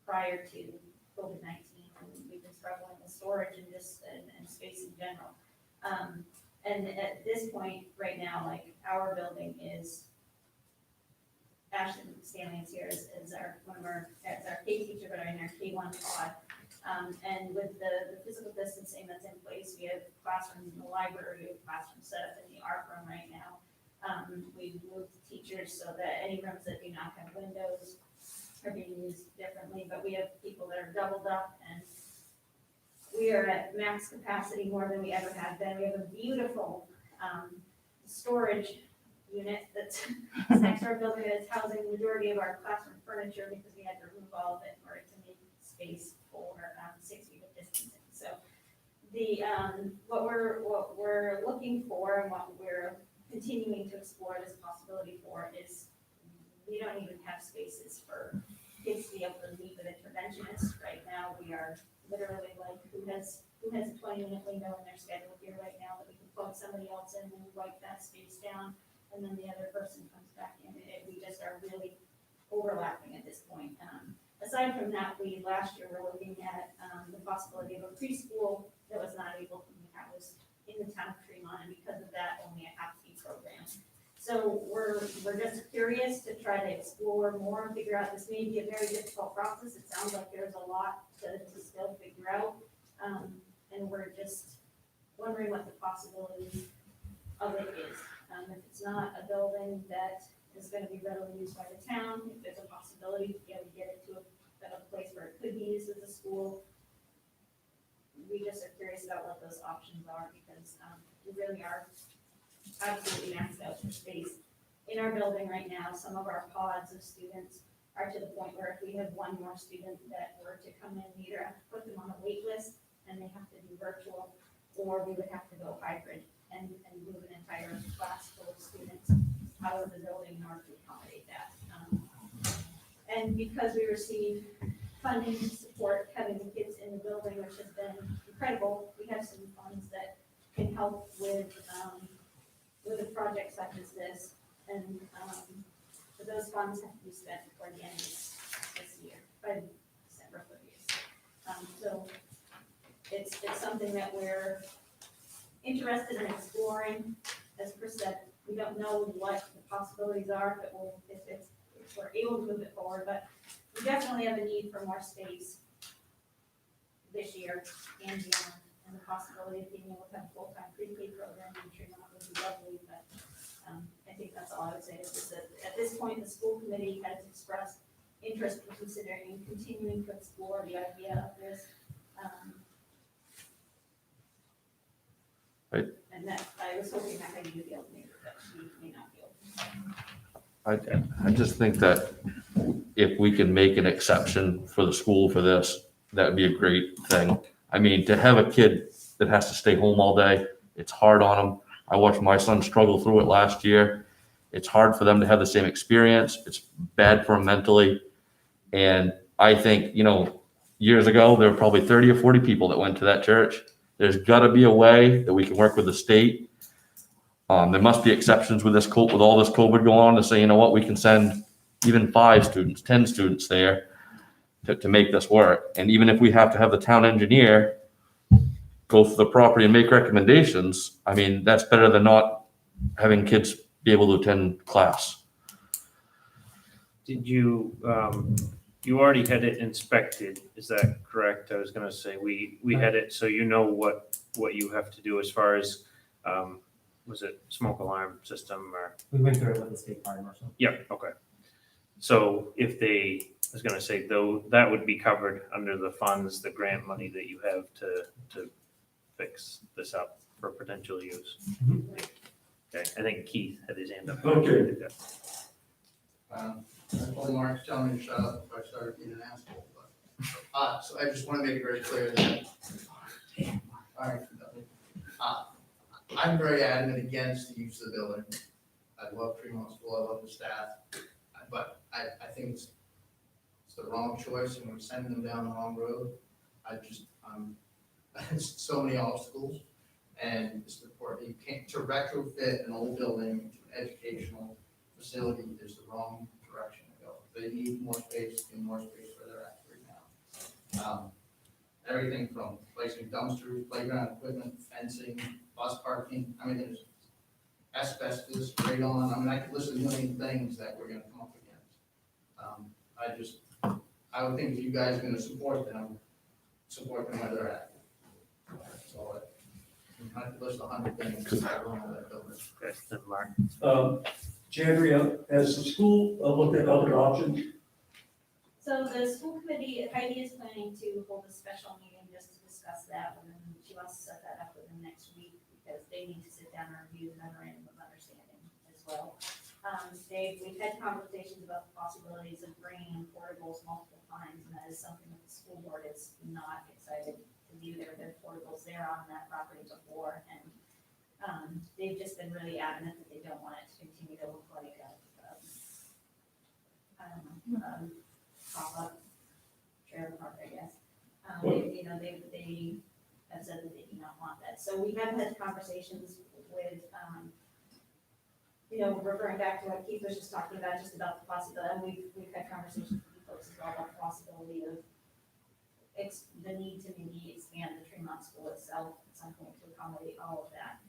prior to COVID-19, and we've been struggling with storage and space in general. And at this point, right now, like our building is, Ashton Stanley is here as our K teacher, but in our K1 pod. And with the physical distancing that's in place, we have classrooms in the library, we have classrooms set up in the art room right now. We've moved teachers so that any rooms that do not have windows are being used differently, but we have people that are doubled up, and we are at max capacity more than we ever have been. We have a beautiful storage unit that's next to our building that's housing the majority of our classroom furniture because we had to remove all of it in order to make space for 6 feet of distancing. So the what we're looking for and what we're continuing to explore this possibility for is we don't even have spaces for kids to be able to meet with interventionists. Right now, we are literally like, who has a 20-minute window in their schedule here right now that we can plug somebody else in and wipe that space down, and then the other person comes back in. We just are really overlapping at this point. Aside from that, last year were looking at the possibility of a preschool that was not able to be housed in the town of Tremont, and because of that, only a half-fee program. So we're just curious to try to explore more and figure out. This may be a very difficult process. It sounds like there's a lot to still figure out, and we're just wondering what the possibility of it is. If it's not a building that is going to be readily used by the town, if there's a possibility to be able to get it to a place where it could be used as a school, we just are curious about what those options are, because, we really are absolutely maxed out for space in our building right now. Some of our pods of students are to the point where if we have one more student that were to come in, we either have to put them on a wait list and they have to do virtual, or we would have to go hybrid and move an entire class full of students out of the building in order to accommodate that. And because we receive funding to support having the kids in the building, which has been incredible, we have some funds that can help with a project such as this. And but those funds have to be spent before the end of this year, by December 30th. So it's something that we're interested in exploring. As Chris said, we don't know what the possibilities are, but if we're able to move it forward, but we definitely have a need for more space this year and beyond, and the possibility of being able to have a full-time pre-K program in Tremont would be lovely, but I think that's all I would say, is just that at this point, the school committee has expressed interest in considering continuing to explore the idea of this. Right. And that, I was hoping that Heidi would be able to make it, but she may not be able to. I just think that if we can make an exception for the school for this, that would be a great thing. I mean, to have a kid that has to stay home all day, it's hard on them. I watched my son struggle through it last year. It's hard for them to have the same experience. It's bad for them mentally. And I think, years ago, there were probably 30 or 40 people that went to that church. There's got to be a way that we can work with the state. There must be exceptions with with all this COVID going on, to say, you know what, we can send even 5 students, 10 students there to make this work. And even if we have to have the town engineer go through the property and make recommendations, I mean, that's better than not having kids be able to attend class. Did you, you already had it inspected, is that correct? I was gonna say, we had it, so you know what you have to do as far as, was it smoke alarm system or? We went through it with the state fire marshal. Yeah, okay. So if they, I was gonna say, though, that would be covered under the funds, the grant money that you have to fix this up for potential use. Okay, I think Keith had his hand up. Okay. I told Mark, tell me to shut up if I started being an asshole, but, so I just want to make it very clear that, all right, I'm very adamant against the use of the building. I love Tremont School, I love the staff, but I think it's the wrong choice, and we're sending them down the wrong road. So many obstacles, and it's important, you can't, to retrofit an old building to an educational facility is the wrong direction to go. They need more space, where they're at right now. Everything from placing dumpsters, playground equipment, fencing, bus parking, I mean, there's asbestos, radon, I could list a million things that we're gonna come up against. I would think if you guys are gonna support them where they're at. So I could list 100 things that are wrong with that building. Okay, then Mark. Andrea, has the school looked at other options? So the school committee, Heidi is planning to hold a special meeting just to discuss that, and then she wants to set that up within next week, because they need to sit down and review the memorandum of understanding as well. We've had conversations about the possibilities of bringing in portables multiple times, and that is something that the school board is not excited to do. There are portables there on that property before, and they've just been really adamant that they don't want it to continue to look like pop-up trailer park, I guess. They have said that they do not want that. So we have had conversations with, referring back to what Keith was just talking about, just about the possibility, and we've had conversations with you folks as well about the possibility of the need to maybe expand the Tremont School itself at some point to accommodate all of that.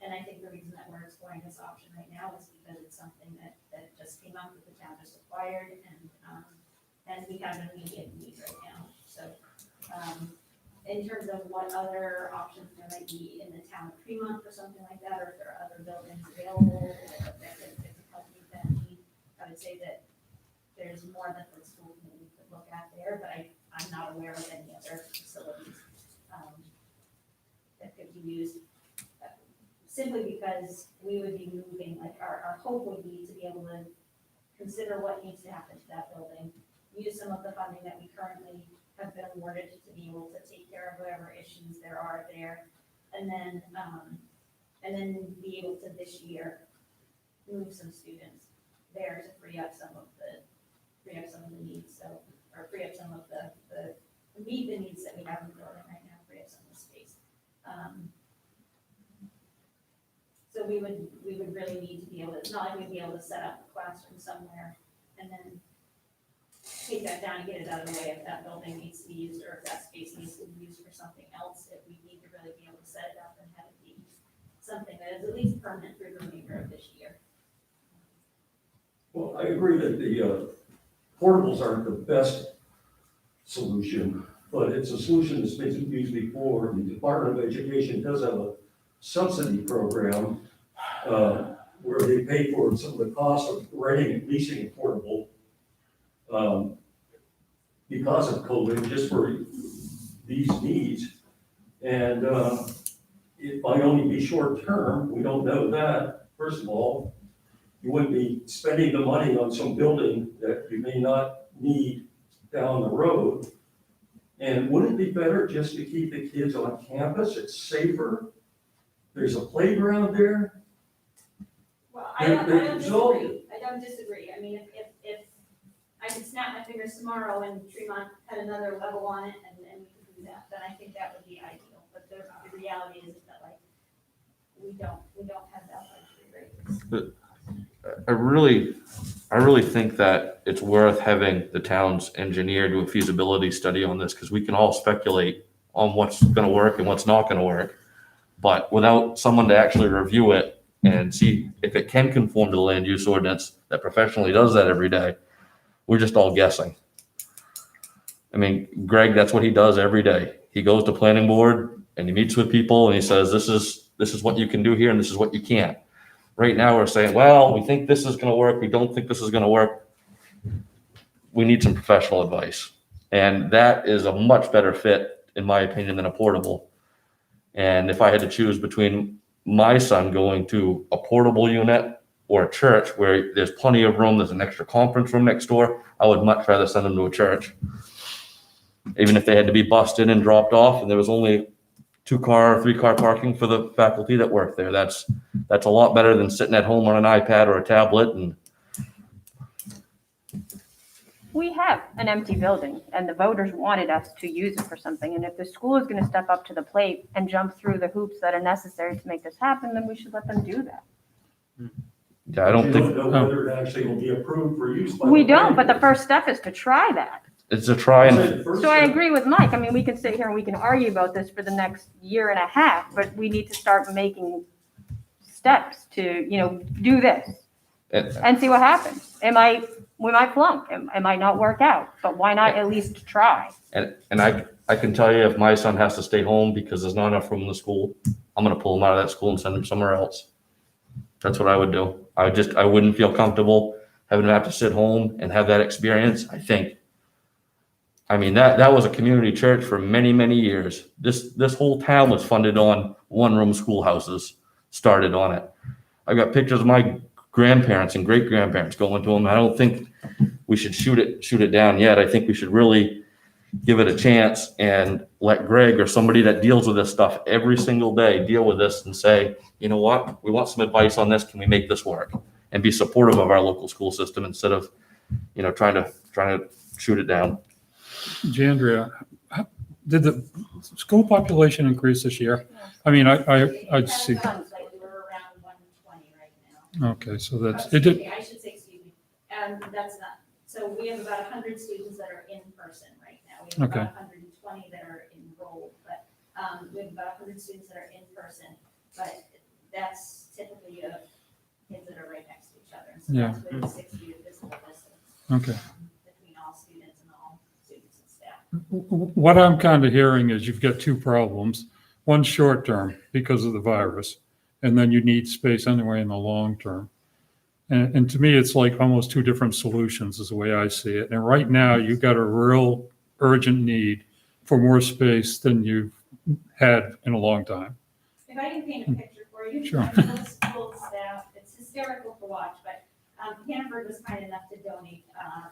And I think the reason that we're exploring this option right now is because it's something that just came up, that the town just acquired, and we have an immediate need right now. So, in terms of what other options there might be in the town of Tremont for something like that, or if there are other buildings available that could help meet that need, I would say that there's more that the school committee could look at there, but I'm not aware of any other facilities to use, simply because we would be moving, like, our hope would be to be able to consider what needs to happen to that building, use some of the funding that we currently have been awarded to be able to take care of whatever issues there are there, and then be able to this year move some students there to free up some of the needs, so, or free up some of the meet the needs that we have in the building right now, free up some of the space. So we would really need to be able to, it's not like we'd be able to set up a classroom somewhere and then take that down and get it out of the way if that building needs to be used, or if that space needs to be used for something else, if we need to really be able to set it up and have it be something that is at least permanent through the remainder of this year. Well, I agree that the portables aren't the best solution, but it's a solution that's been used before. The Department of Education does have a subsidy program where they pay for some of the cost of renting and leasing a portable because of COVID, just for these needs. And it might only be short term. We don't know that. First of all, you wouldn't be spending the money on some building that you may not need down the road. And wouldn't it be better just to keep the kids on campus? It's safer. There's a playground there. Well, I don't disagree. I mean, if I could snap my fingers tomorrow and Tremont had another level on it and we could do that, then I think that would be ideal. But the reality is that, like, we don't have that luxury right now. I really think that it's worth having the town's engineer do a feasibility study on this, because we can all speculate on what's gonna work and what's not gonna work. But without someone to actually review it and see if it can conform to the land use ordinance that professionally does that every day, we're just all guessing. I mean, Greg, that's what he does every day. He goes to planning board and he meets with people and he says, this is what you can do here and this is what you can't. Right now, we're saying, well, we think this is gonna work, we don't think this is gonna work. We need some professional advice. And that is a much better fit, in my opinion, than a portable. And if I had to choose between my son going to a portable unit or a church where there's plenty of room, there's an extra conference room next door, I would much rather send him to a church. Even if they had to be bussed in and dropped off and there was only 2-car, 3-car parking for the faculty that work there. That's a lot better than sitting at home on an iPad or a tablet. And We have an empty building and the voters wanted us to use it for something. And if the school is going to step up to the plate and jump through the hoops that are necessary to make this happen, then we should let them do that. yeah, I don't You think don't know whether it actually will be approved for use by. We don't, but the first step is to try that. it's a try and So I agree with Mike. I mean, we can sit here and we can argue about this for the next year and a half, but we need to start making steps to, do this and see what happens. We might flunk, it might not work out, but why not at least try? And I can tell you, if my son has to stay home because there's not enough room in the school, I'm gonna pull him out of that school and send him somewhere else. That's what I would do. I wouldn't feel comfortable having to have to sit home and have that experience. I mean, that was a community church for many, many years. This whole town was funded on one-room schoolhouses, started on it. I've got pictures of my grandparents and great-grandparents going to them. I don't think we should shoot it down yet. I think we should really give it a chance and let Greg or somebody that deals with this stuff every single day deal with this and say, you know what, we want some advice on this. Can we make this work? And be supportive of our local school system instead of, trying to shoot it down. Jandria, did the school population increase this year? I mean, I'd see. We're around 120 right now. Okay, so that's, Excuse it did, me, I should say, excuse me, that's not, so we have about 100 students that are in person right now. We have about 120 that are enrolled, but we have about 100 students that are in person, but that's typically kids that are right next to each other. And so Yeah. that's within 6 feet of physical distance okay. between all students and all students and staff. What I'm kind of hearing is you've got two problems. One short term because of the virus, and then you need space anyway in the long term. And to me, it's like almost two different solutions is the way I see it. And right now, you've got a real urgent need for more space than you've had in a long time. If I can paint a picture for you. Sure. Our middle school staff, it's hysterical to watch, but Hannaford was kind enough to donate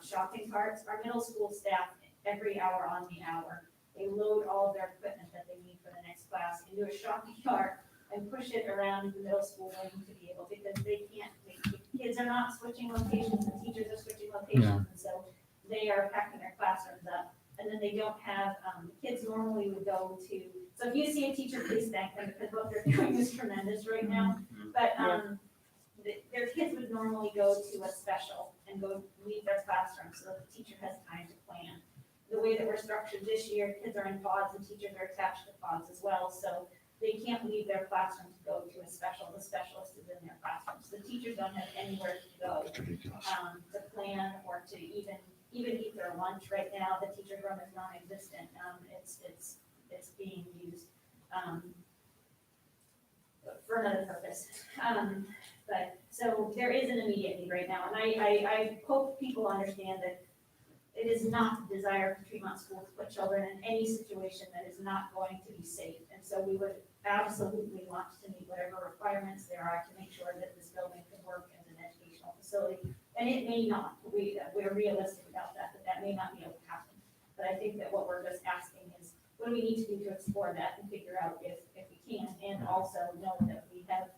shopping carts. Our middle school staff, every hour on the hour, they load all of their equipment that they need for the next class into a shopping cart and push it around the middle school wing to be able, because they can't, the kids are not switching locations, the teachers are switching locations, and so they are packing their classrooms up. And then they don't have, kids normally would go to, so if you see a teacher, please thank them, because what they're doing is tremendous right now. But, their kids would normally go to a special and go leave their classroom so that the teacher has time to plan. The way that we're structured this year, kids are in pods and teachers are attached to pods as well, so they can't leave their classroom to go to a special. The specialist is in their classroom, so the teachers don't have anywhere to go to plan or to even eat their lunch. Right now, the teacher's room is non-existent. It's being used for another purpose. But so there is an immediate need right now, and I hope people understand that it is not the desire for Tremont School to put children in any situation that is not going to be safe. And so we would absolutely want to meet whatever requirements there are to make sure that this building can work as an educational facility. And it may not. We're realistic about that may not be able to happen. But I think that what we're just asking is, what do we need to do to explore that and figure out if we can, and also know that we have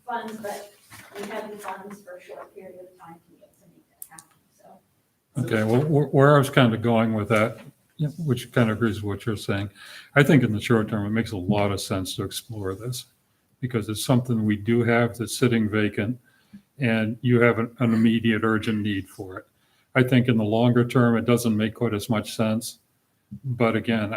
funds, but we have the funds for a short period of time to be able to make that happen, so. Okay, well, where I was kind of going with that, which kind of agrees with what you're saying, I think in the short term, it makes a lot of sense to explore this because it's something we do have that's sitting vacant and you have an immediate urgent need for it. I think in the longer term, it doesn't make quite as much sense. But again,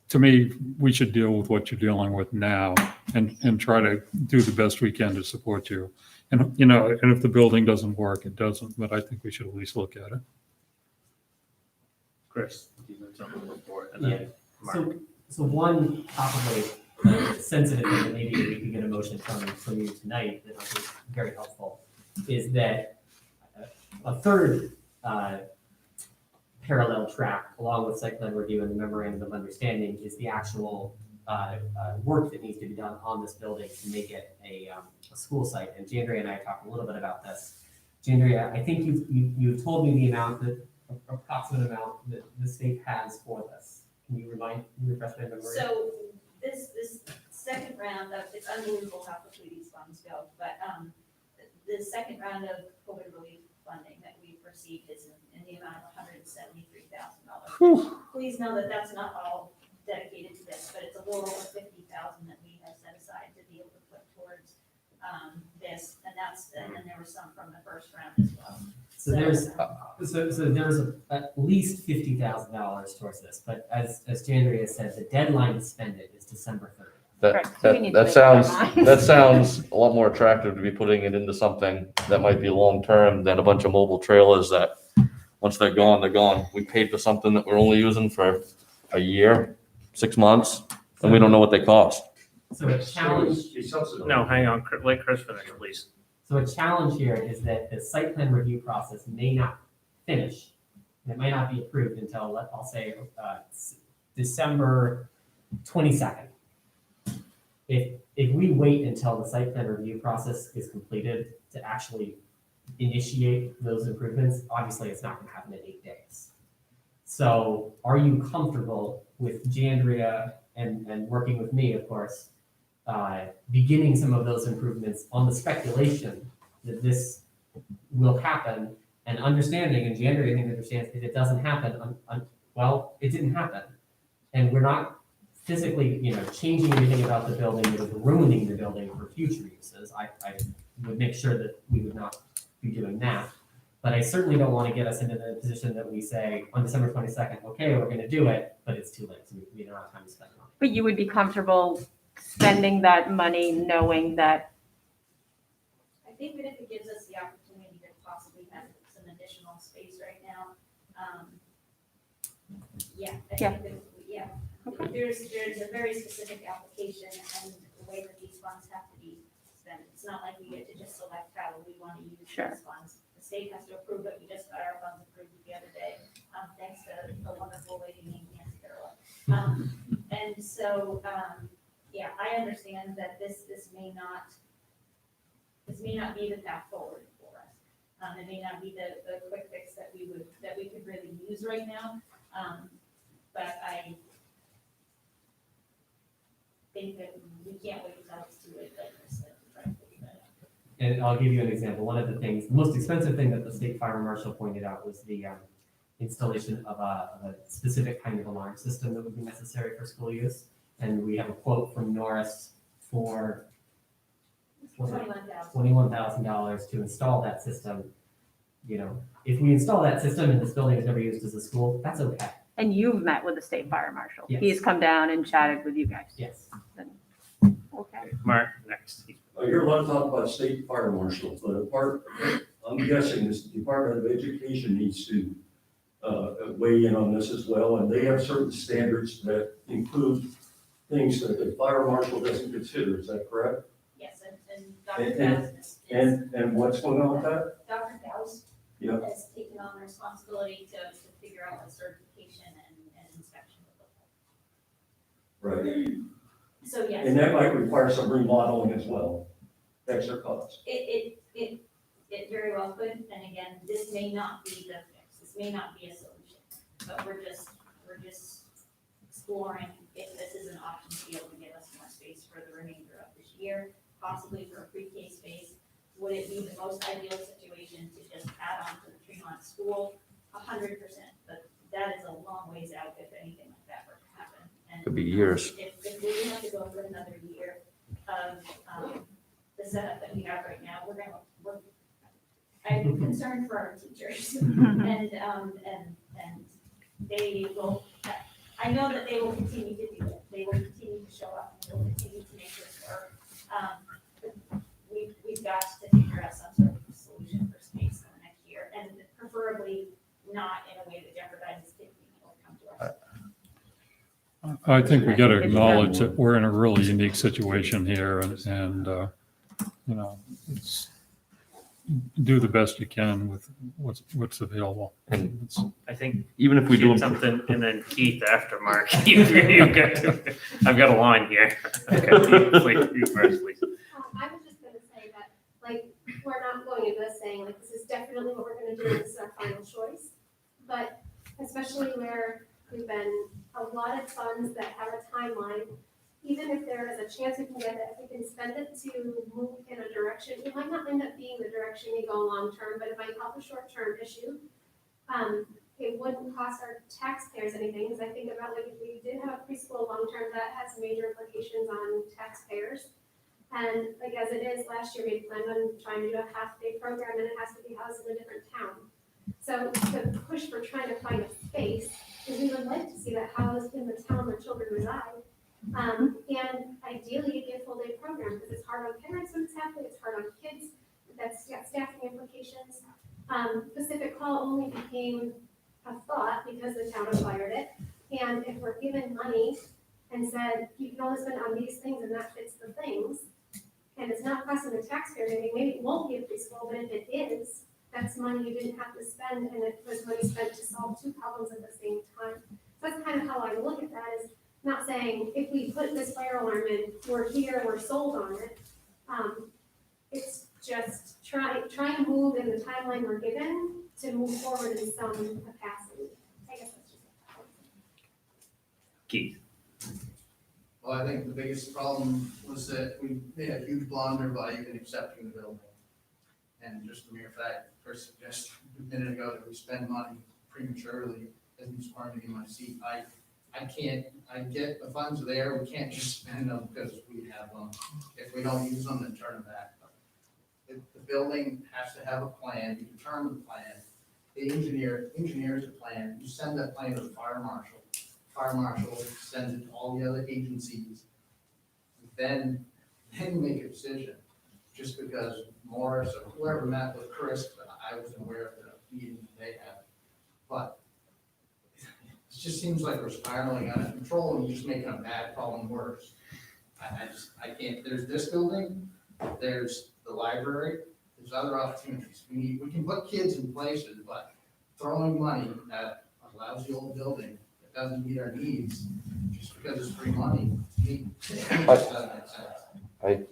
to me, we should deal with what you're dealing with now and try to do the best we can to support you. And, and if the building doesn't work, it doesn't, but I think we should at least look at it. Chris, do you have something to report? And then Yeah, Mark. so one probably sensitive thing that maybe we could get a motion from you tonight that I think is very helpful is that a third parallel track along with site plan review and the memorandum of understanding is the actual work that needs to be done on this building to make it a school site. And Jandria and I talked a little bit about this. Jandria, I think you've told me the amount that approximate amount that the state has for this. Can you refresh my memory? So this second round of, it's unbelievable how quickly these funds go, but the second round of COVID relief funding that we've received is in the amount of $173,000. Please know that that's not all dedicated to this, but it's a little over $50,000 that we have set aside to be able to put towards this, and then there was some from the first round as well. So there's at least $50,000 towards this, but as Jandria said, the deadline to spend it is December 30th. Right, so we need to That make up our sounds, minds. that sounds a lot more attractive to be putting it into something that might be long-term than a bunch of mobile trailers that, once they're gone, they're gone. We paid for something that we're only using for a year, 6 months, and we don't know what they cost. So a challenge. No, hang on, let Chris finish, please. So a challenge here is that the site plan review process may not finish. It might not be approved until, I'll say, December 22nd. If we wait until the site plan review process is completed to actually initiate those improvements, obviously it's not gonna happen in 8 days. So are you comfortable with Jandria and working with me, of course, beginning some of those improvements on the speculation that this will happen, and understanding, and Jandria I think understands, if it doesn't happen, well, it didn't happen. And we're not physically, changing anything about the building that is ruining the building for future uses. I would make sure that we would not be doing that. But I certainly don't want to get us into the position that we say on December 22nd, okay, we're going to do it, but it's too late. So we don't have time to spend on it. But you would be comfortable spending that money knowing that, I think that if it gives us the opportunity to possibly have some additional space right now, I think that, There's a very specific application and the way that these funds have to be spent. It's not like we get to just select how we want to use Sure. these funds. The state has to approve it. We just got our funds approved the other day, thanks to the wonderful lady named Nancy Gerla. And so, yeah, I understand that this may not be the path forward for us. It may not be the quick fix that we could really use right now. But I think that we can't wait until it's too late like this to try to figure that out. And I'll give you an example. One of the things, the most expensive thing that the state fire marshal pointed out was the installation of a specific kind of alarm system that would be necessary for school use. And we have a quote from Norris for $21,000 to install that system. You know, if we install that system and this building is never used as a school, that's okay. And you've met with the state fire marshal. Yes. He's come down and chatted with you guys. Yes. Okay. Mark, next. You're allowed to talk about state fire marshal, the part, I'm guessing this Department of Education needs to weigh in on this as well, and they have certain standards that include things that the fire marshal doesn't consider, is that correct? Yes, and Dr. Dow's is, And what's going on with that? Dr. Dow's Yeah. has taken on the responsibility to figure out what certification and inspection would look like. Right, So yes. and that might require some remodeling as well, extra cost. It very well could, and again, this may not be the fix, this may not be a solution, but we're just exploring if this is an option to be able to give us more space for the remainder of this year, possibly for a pre-K space. Would it be the most ideal situation to just add on to the Tremont school? 100%, but that is a long ways out if anything like that were to happen. And Could be years. if we have to go for another year of the setup that we have right now, I'm concerned for our teachers and they will, I know that they will continue to do it. They will continue to show up and they will continue to make this work. We've got to figure out some sort of solution for space in the next year and preferably not in a way that jeopardizes kids being able to come to us. I think we got to acknowledge that we're in a really unique situation here and you know, it's, do the best you can with what's available. And It's- I think even if we do shoot them, something and then Keith after Mark. I've got a line here. Okay, you first, please. I was just gonna say that, like, we're not going into this saying, like, this is definitely what we're gonna do, this is our final choice. But especially where we've been allotted funds that have a timeline, even if there is a chance we can get it, if we can spend it to move in a direction, it might not end up being the direction we go long term, but it might help a short term issue. It wouldn't cost our taxpayers anything, because I think about, like, if we did have a preschool long term, that has major implications on taxpayers. And like as it is, last year we planned on trying to do a half-day program and it has to be housed in a different town. So the push for trying to find a space is we would like to see that housed in the town where children reside. And ideally a full-day program, because it's hard on parents when it's happening, it's hard on kids, that's got staffing implications. Pacific Call only became a thought because the town acquired it. And if we're given money and said, you can only spend on these things and that fits the things, and it's not costing the taxpayer anything, maybe it won't be a preschool, but if it is, that's money you didn't have to spend, and it was money spent to solve two problems at the same time. So that's kind of how I look at that, is not saying, if we put this fire alarm in, we're here, we're sold on it. It's just try and move in the timeline we're given to move forward in some capacity. I guess that's just. Keith. Well, I think the biggest problem was that we made a huge blunder by even accepting the building. And just the mere fact, Chris suggested a minute ago that we spend money prematurely isn't smart me in my seat. I get the funds are there, we can't just spend them because we have them. If we don't use them, then turn them back. The building has to have a plan, you determine the plan. The engineers the plan, you send that plan to the fire marshal. Fire marshal sends it to all the other agencies. Then you make a decision. Just because Morris or whoever met with Chris, but I wasn't aware of the meeting they had. But it just seems like we're spiraling out of control and you're just making a bad problem worse. I can't, there's this building, there's the library, there's other opportunities. We can put kids in places, but throwing money at a lousy old building that that doesn't meet our needs, just because it's free money, to me, it just doesn't make sense.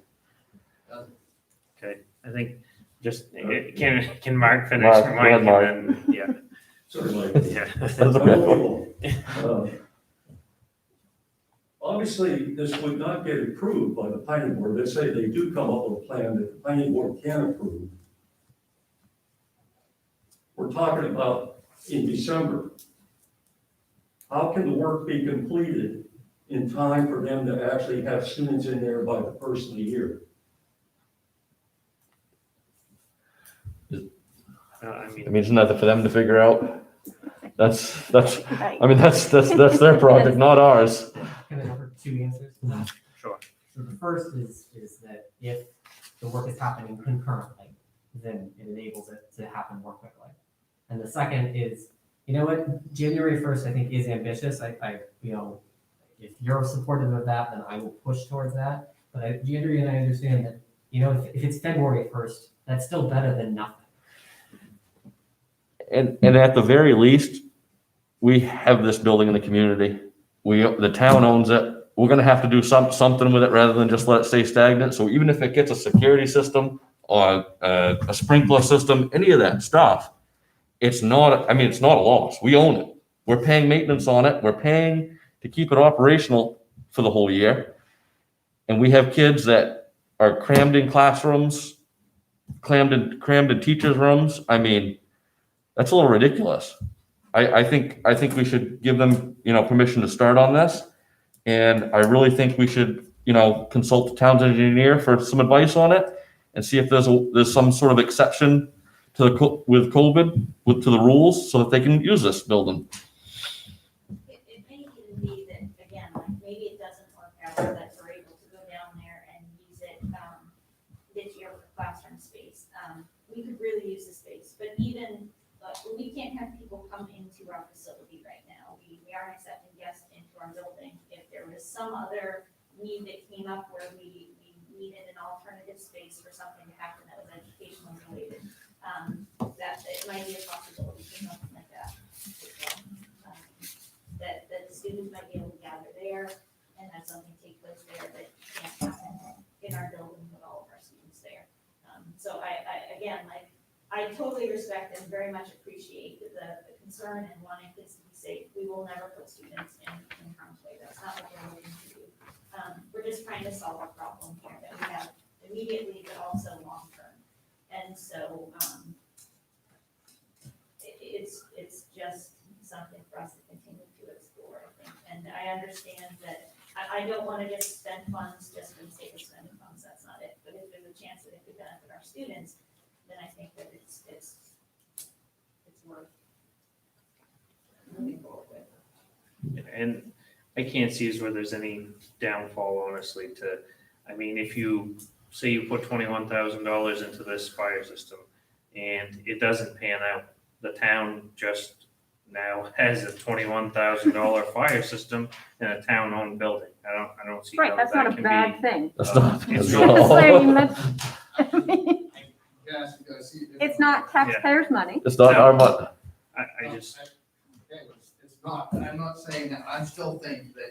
Okay, I think just, can Mark finish Mark, the go ahead, mic Mark. and then, yeah, Certainly. yeah. Obviously, this would not get approved by the planning board. Let's say they do come up with a plan that the planning board can approve. We're talking about in December. How can the work be completed in time for them to actually have students in there by the first of the year? I mean, I mean, isn't that for them to figure out? That's, Right. I mean, that's their project, not ours. Can I offer two answers? sure. So the first is that if the work is happening concurrently, then it enables it to happen more quickly. And the second is, you know what, January 1st, I think is ambitious. You know, if you're supportive of that, then I will push towards that. But January and I understand that, you know, if it's February 1st, that's still better than nothing. And at the very least, we have this building in the community. The town owns it. We're gonna have to do something with it rather than just let it stay stagnant. So even if it gets a security system or a sprinkler system, any of that stuff, it's not a loss. We own it. We're paying maintenance on it. We're paying to keep it operational for the whole year. And we have kids that are crammed in classrooms, crammed in teachers' rooms. I mean, that's a little ridiculous. I think we should give them, you know, permission to start on this. And I really think we should, you know, consult the town's engineer for some advice on it and see if there's some sort of exception to with COVID to the rules so that they can use this building. It may even be that, again, like maybe it doesn't work out that we're able to go down there and use it, this year with classroom space. We could really use the space, but even, we can't have people come into our facility right now. We aren't accepting guests into our building. If there was some other need that came up where we needed an alternative space for something to happen that was educational related, that it might be a possibility for something like that as well. That the students might be able to gather there and have something take place there that can't happen in our building with all of our students there. So again, like, I totally respect and very much appreciate the concern and wanting kids to be safe. We will never put students in harm's way. That's not what we're looking to do. We're just trying to solve a problem here that we have immediately, but also long term. And so it's just something for us to continue to explore, I think. And I understand that I don't want to just spend funds just for the sake of spending funds. That's not it. But if there's a chance that it could benefit our students, then I think that it's worth moving forward with. And I can't see as where there's any downfall, honestly, I mean, if you say you put $21,000 into this fire system and it doesn't pan out, the town just now has a $21,000 fire system in a town-owned building. I don't see Right, how that's that not a can bad be. thing. That's not. It's I'm just saying that's, Yes, you gotta see it it's not taxpayers' money. It's not our money. I just, Okay, it's not, I'm not saying that, I still think that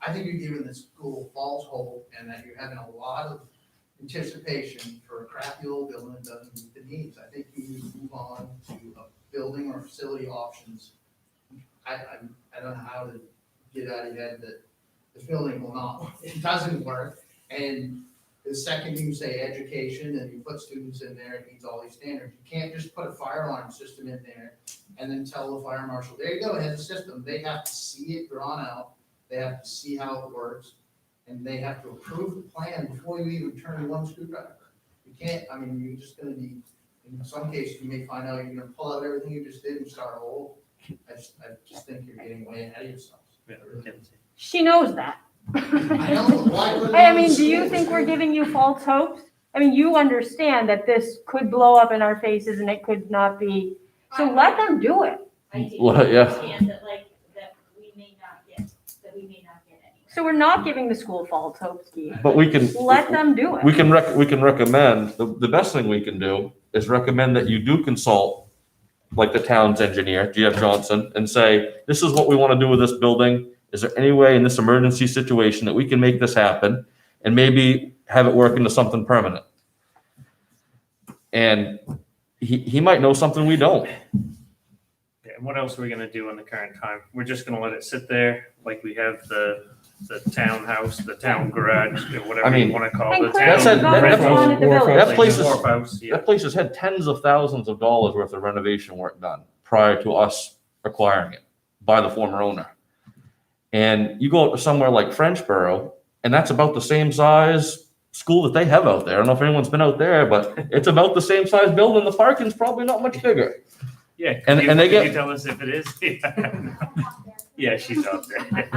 I think you're giving the school false hope and that you're having a lot of anticipation for a crappy old building that doesn't meet the needs. I think you need to move on to a building or facility options. I don't know how to get out of your head that this building will not, it doesn't work. And the second you say education and you put students in there, it meets all these standards. You can't just put a fire alarm system in there and then tell the fire marshal, there you go, it has a system. They have to see it drawn out. They have to see how it works. And they have to approve the plan before you even turn one screwdriver. You can't, I mean, you're just gonna be, in some cases, you may find out you're gonna pull out everything you just did and start all over. I just think you're getting way ahead of yourselves. She knows that. I know, why would I mean, do you think we're giving you false hopes? I mean, you understand that this could blow up in our faces and it could not be, so let them do it. I do Well, yeah. understand that, like, that we may not get any. So we're not giving the school false hopes, Keith. But we can. Let them do it. We can recommend, the best thing we can do is recommend that you do consult like the town's engineer, GF Johnson, and say, this is what we want to do with this building. Is there any way in this emergency situation that we can make this happen and maybe have it work into something permanent? And he might know something we don't. Yeah, and what else are we gonna do in the current time? We're just gonna let it sit there, like we have the townhouse, the town garage, or I whatever mean, you wanna call And the Chris, town. vote that's on at the Wharf village. That place is- Wharf House, yeah. That place has had tens of thousands of dollars worth of renovation work done prior to us acquiring it by the former owner. And you go to somewhere like Frenchboro, and that's about the same size school that they have out there. I don't know if anyone's been out there, but it's about the same size building. The parking's probably not much bigger. Yeah, And- could and they could you get- tell us if it is? Yeah, she's out there.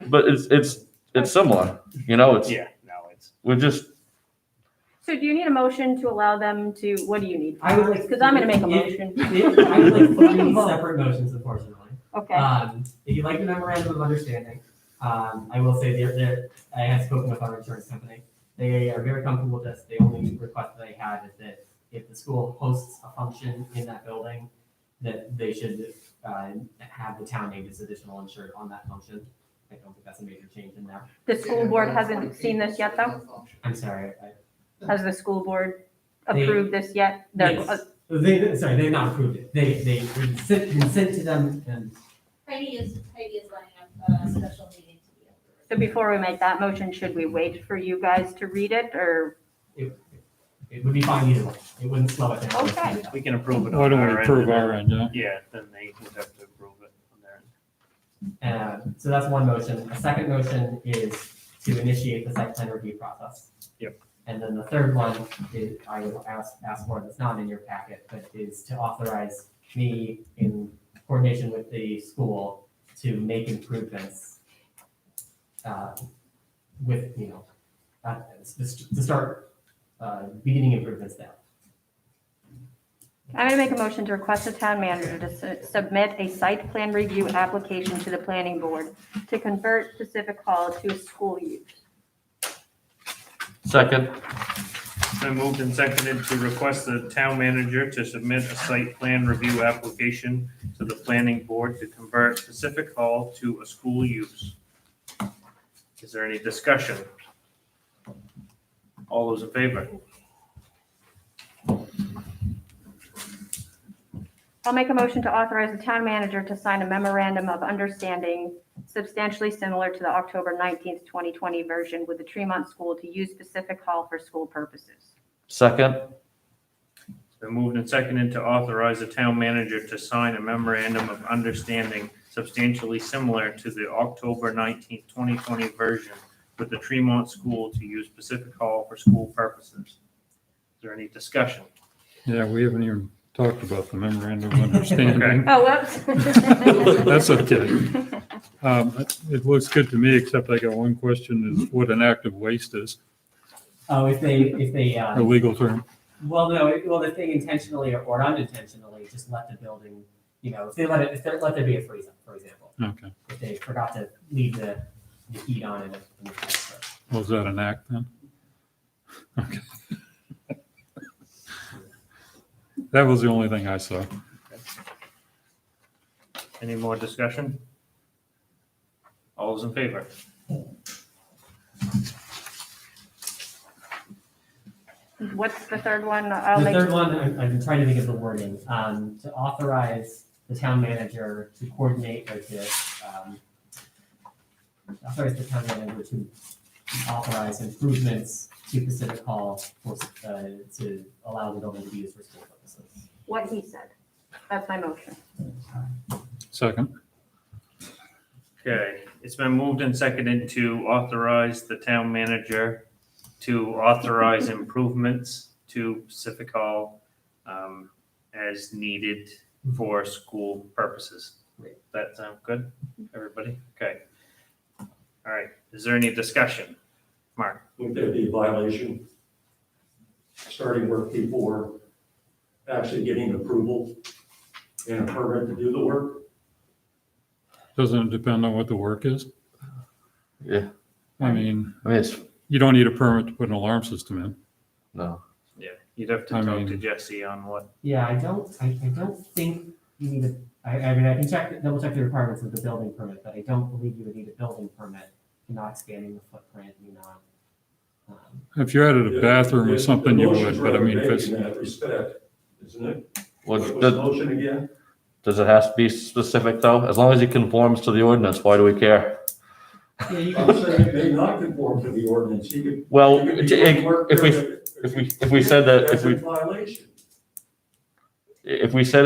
But it's similar, you know, Yeah, no, it's, we're just, So do you need a motion to allow them to, what do you need? I would like. Because I'm gonna make a if- motion. I would like 3 separate motions, unfortunately. Okay, If you'd like the memorandum of understanding, I will say I have spoken with our insurance company. They are very comfortable with this. The only request that I had is that if the school hosts a function in that building, that they should have the town name as additional insured on that function. I don't think that's a major change in there. the school board hasn't seen this yet, though? I'm sorry. Has the school board They- approved this yet? They're- Yes. They've not approved it. They been sent to them and Heidi is lining up a special meeting to be able to. So before we make that motion, should we wait for you guys to read it, or? it would be fine either way. It wouldn't slow it down. Okay. we can approve it Why on don't our we end. approve and then- our end, yeah? Yeah, then they would have to approve it on their end. So that's one motion. A second motion is to initiate the site plan review process. Yep. And then the third one is, I will ask for, that's not in your packet, but is to authorize me in coordination with the school to make improvements with, to start beginning improvements there. I'm gonna make a motion to request the town manager to submit a site plan review application to the planning board to convert Pacific Hall to a school use. second, It's been moved and seconded to request the town manager to submit a site plan review application to the planning board to convert Pacific Hall to a school use. Is there any discussion? All those in favor? I'll make a motion to authorize the town manager to sign a memorandum of understanding substantially similar to the October 19th, 2020 version with the Tremont School to use Pacific Hall for school purposes. second, It's been moved and seconded to authorize the town manager to sign a memorandum of understanding substantially similar to the October 19th, 2020 version with the Tremont School to use Pacific Hall for school purposes. Is there any discussion? Yeah, we haven't even talked about the memorandum of understanding. Oh, whoops. That's okay. It looks good to me, except I got one question, is what an active waste is, Oh, if they, a legal term. well, no, if they intentionally or unintentionally just let the building, if they let there be a freeze up, for example. Okay. If they forgot to leave the heat on in the Was that an act then? Okay. That was the only thing I saw. Any more discussion? All those in favor? What's the third one? I'll The make, third one, I'm trying to think of the wording, to authorize the town manager to coordinate or to, authorize the town manager to authorize improvements to Pacific Hall for, to allow the building to be used for school purposes. what he said. That's my motion. Second, Okay, it's been moved and seconded to authorize the town manager to authorize improvements to Pacific Hall as needed for school purposes. That sound good, everybody? Okay. All right, is there any discussion? Mark? Would there be a violation? Starting work before actually getting approval and a permit to do the work? doesn't it depend on what the work is? yeah, I mean, I mean, it's, you don't need a permit to put an alarm system in. no, You'd have to I talk to mean- Jesse on what, Yeah, I don't think you need I mean, I can double check the requirements of the building permit, but I don't believe you would need a building permit. You're not expanding the footprint, you're not. If you added a bathroom or something, you would, but I mean, if it's, In that respect, isn't it? Well, What was the motion again? does it have to be specific though? As long as it conforms to the ordinance, why do we care? Yeah, you I'm can, saying it may not conform to the ordinance. He could. Well, he could be if- doing work if we- there that- if we said that, That's in violation. if we said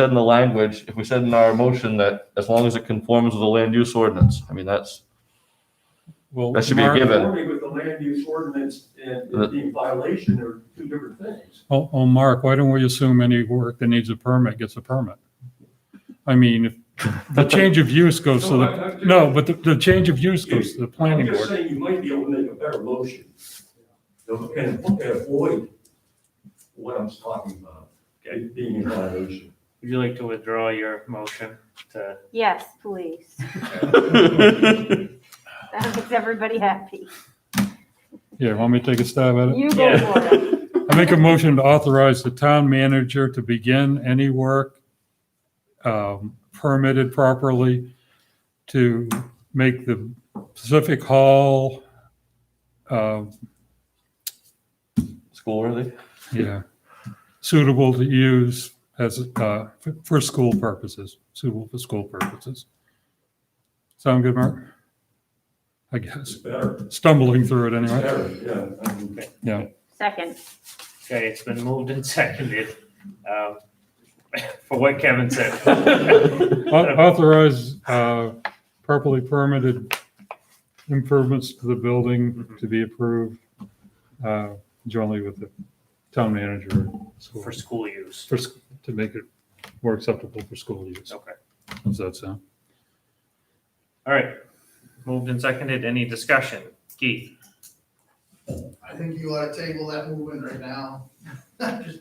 in the language, if we said in our motion that as long as it conforms with the land use ordinance, I mean, that well, should be a Mark, given. Conforming with the land use ordinance and it being violation are two different things. oh, Mark, why don't we assume any work that needs a permit gets a permit? I mean, if the change of use goes to the, no, but the change of use goes to the planning I'm just board. saying you might be able to make a better motion. And avoid what I'm talking about, it being in violation. would you like to withdraw your motion to? Yes, please. That makes everybody happy. Yeah, want me to take a stab at it? You go Yeah. for it. I make a motion to authorize the town manager to begin any work permitted properly to make the Pacific Hall, School worthy? yeah, suitable to use as, for school purposes, suitable for school purposes. Sound good, Mark? I It's guess, better, stumbling through it it's anyway. better, yeah. I mean, Yeah, Second. Okay, it's been moved and seconded, for what Kevin said. Authorize properly permitted improvements to the building to be approved jointly with the town manager. For school use. To make it more acceptable for school use. Okay, How's that sound? all right. Moved and seconded. Any discussion? Keith? I think you ought to table that movement right now. Just,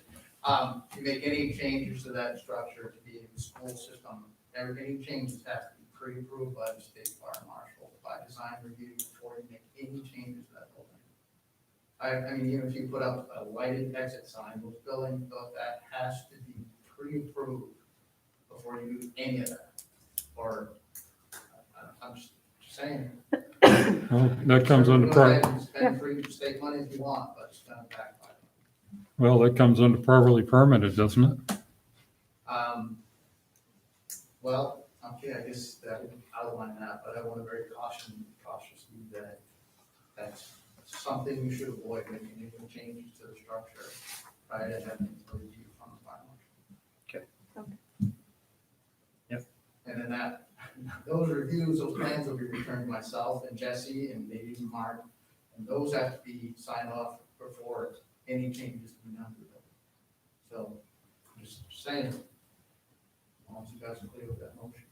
you make any changes to that structure to be in the school system, any changes have to be pre-approved by the state fire marshal, by design review, before you make any changes to that building. I mean, even if you put up a lighted exit sign, those buildings, that has to be pre-approved before you do any of that. Or, I'm just saying. Well, that comes under, Go ahead and spend free state money if you want, but it's gonna backfire. well, that comes under properly permitted, doesn't it? Well, okay, I guess that would outline that, but I want to very cautiously that that's something you should avoid making any changes to the structure, right, and having a review from the fire marshal. Okay. Yep. And then those reviews, those plans will be returned to myself and Jesse and maybe even Mark, and those have to be signed off before any changes to be done to the building. So, just saying, as long as you guys are clear with that motion.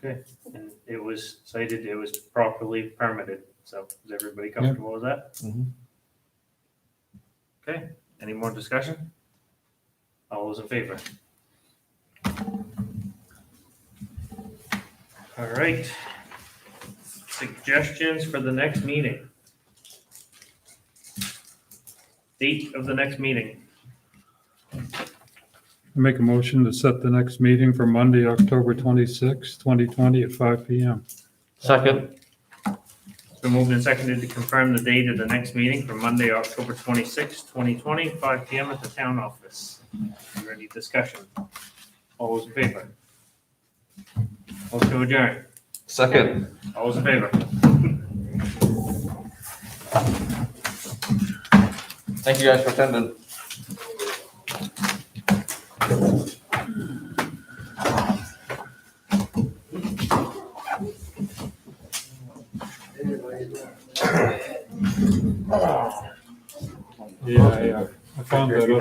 Okay, and it was cited, it was properly permitted, so is everybody comfortable with that? Mhm. Okay, any more discussion? All those in favor? All right. Suggestions for the next meeting? Date of the next meeting? I make a motion to set the next meeting for Monday, October 26, 2020 at 5 PM. Second, It's been moved and seconded to confirm the date of the next meeting for Monday, October 26, 2020, 5 PM at the town office. Is there any discussion? All those in favor? Motion to adjourn. second. All those in favor? Thank you guys for attending. Yeah, I found that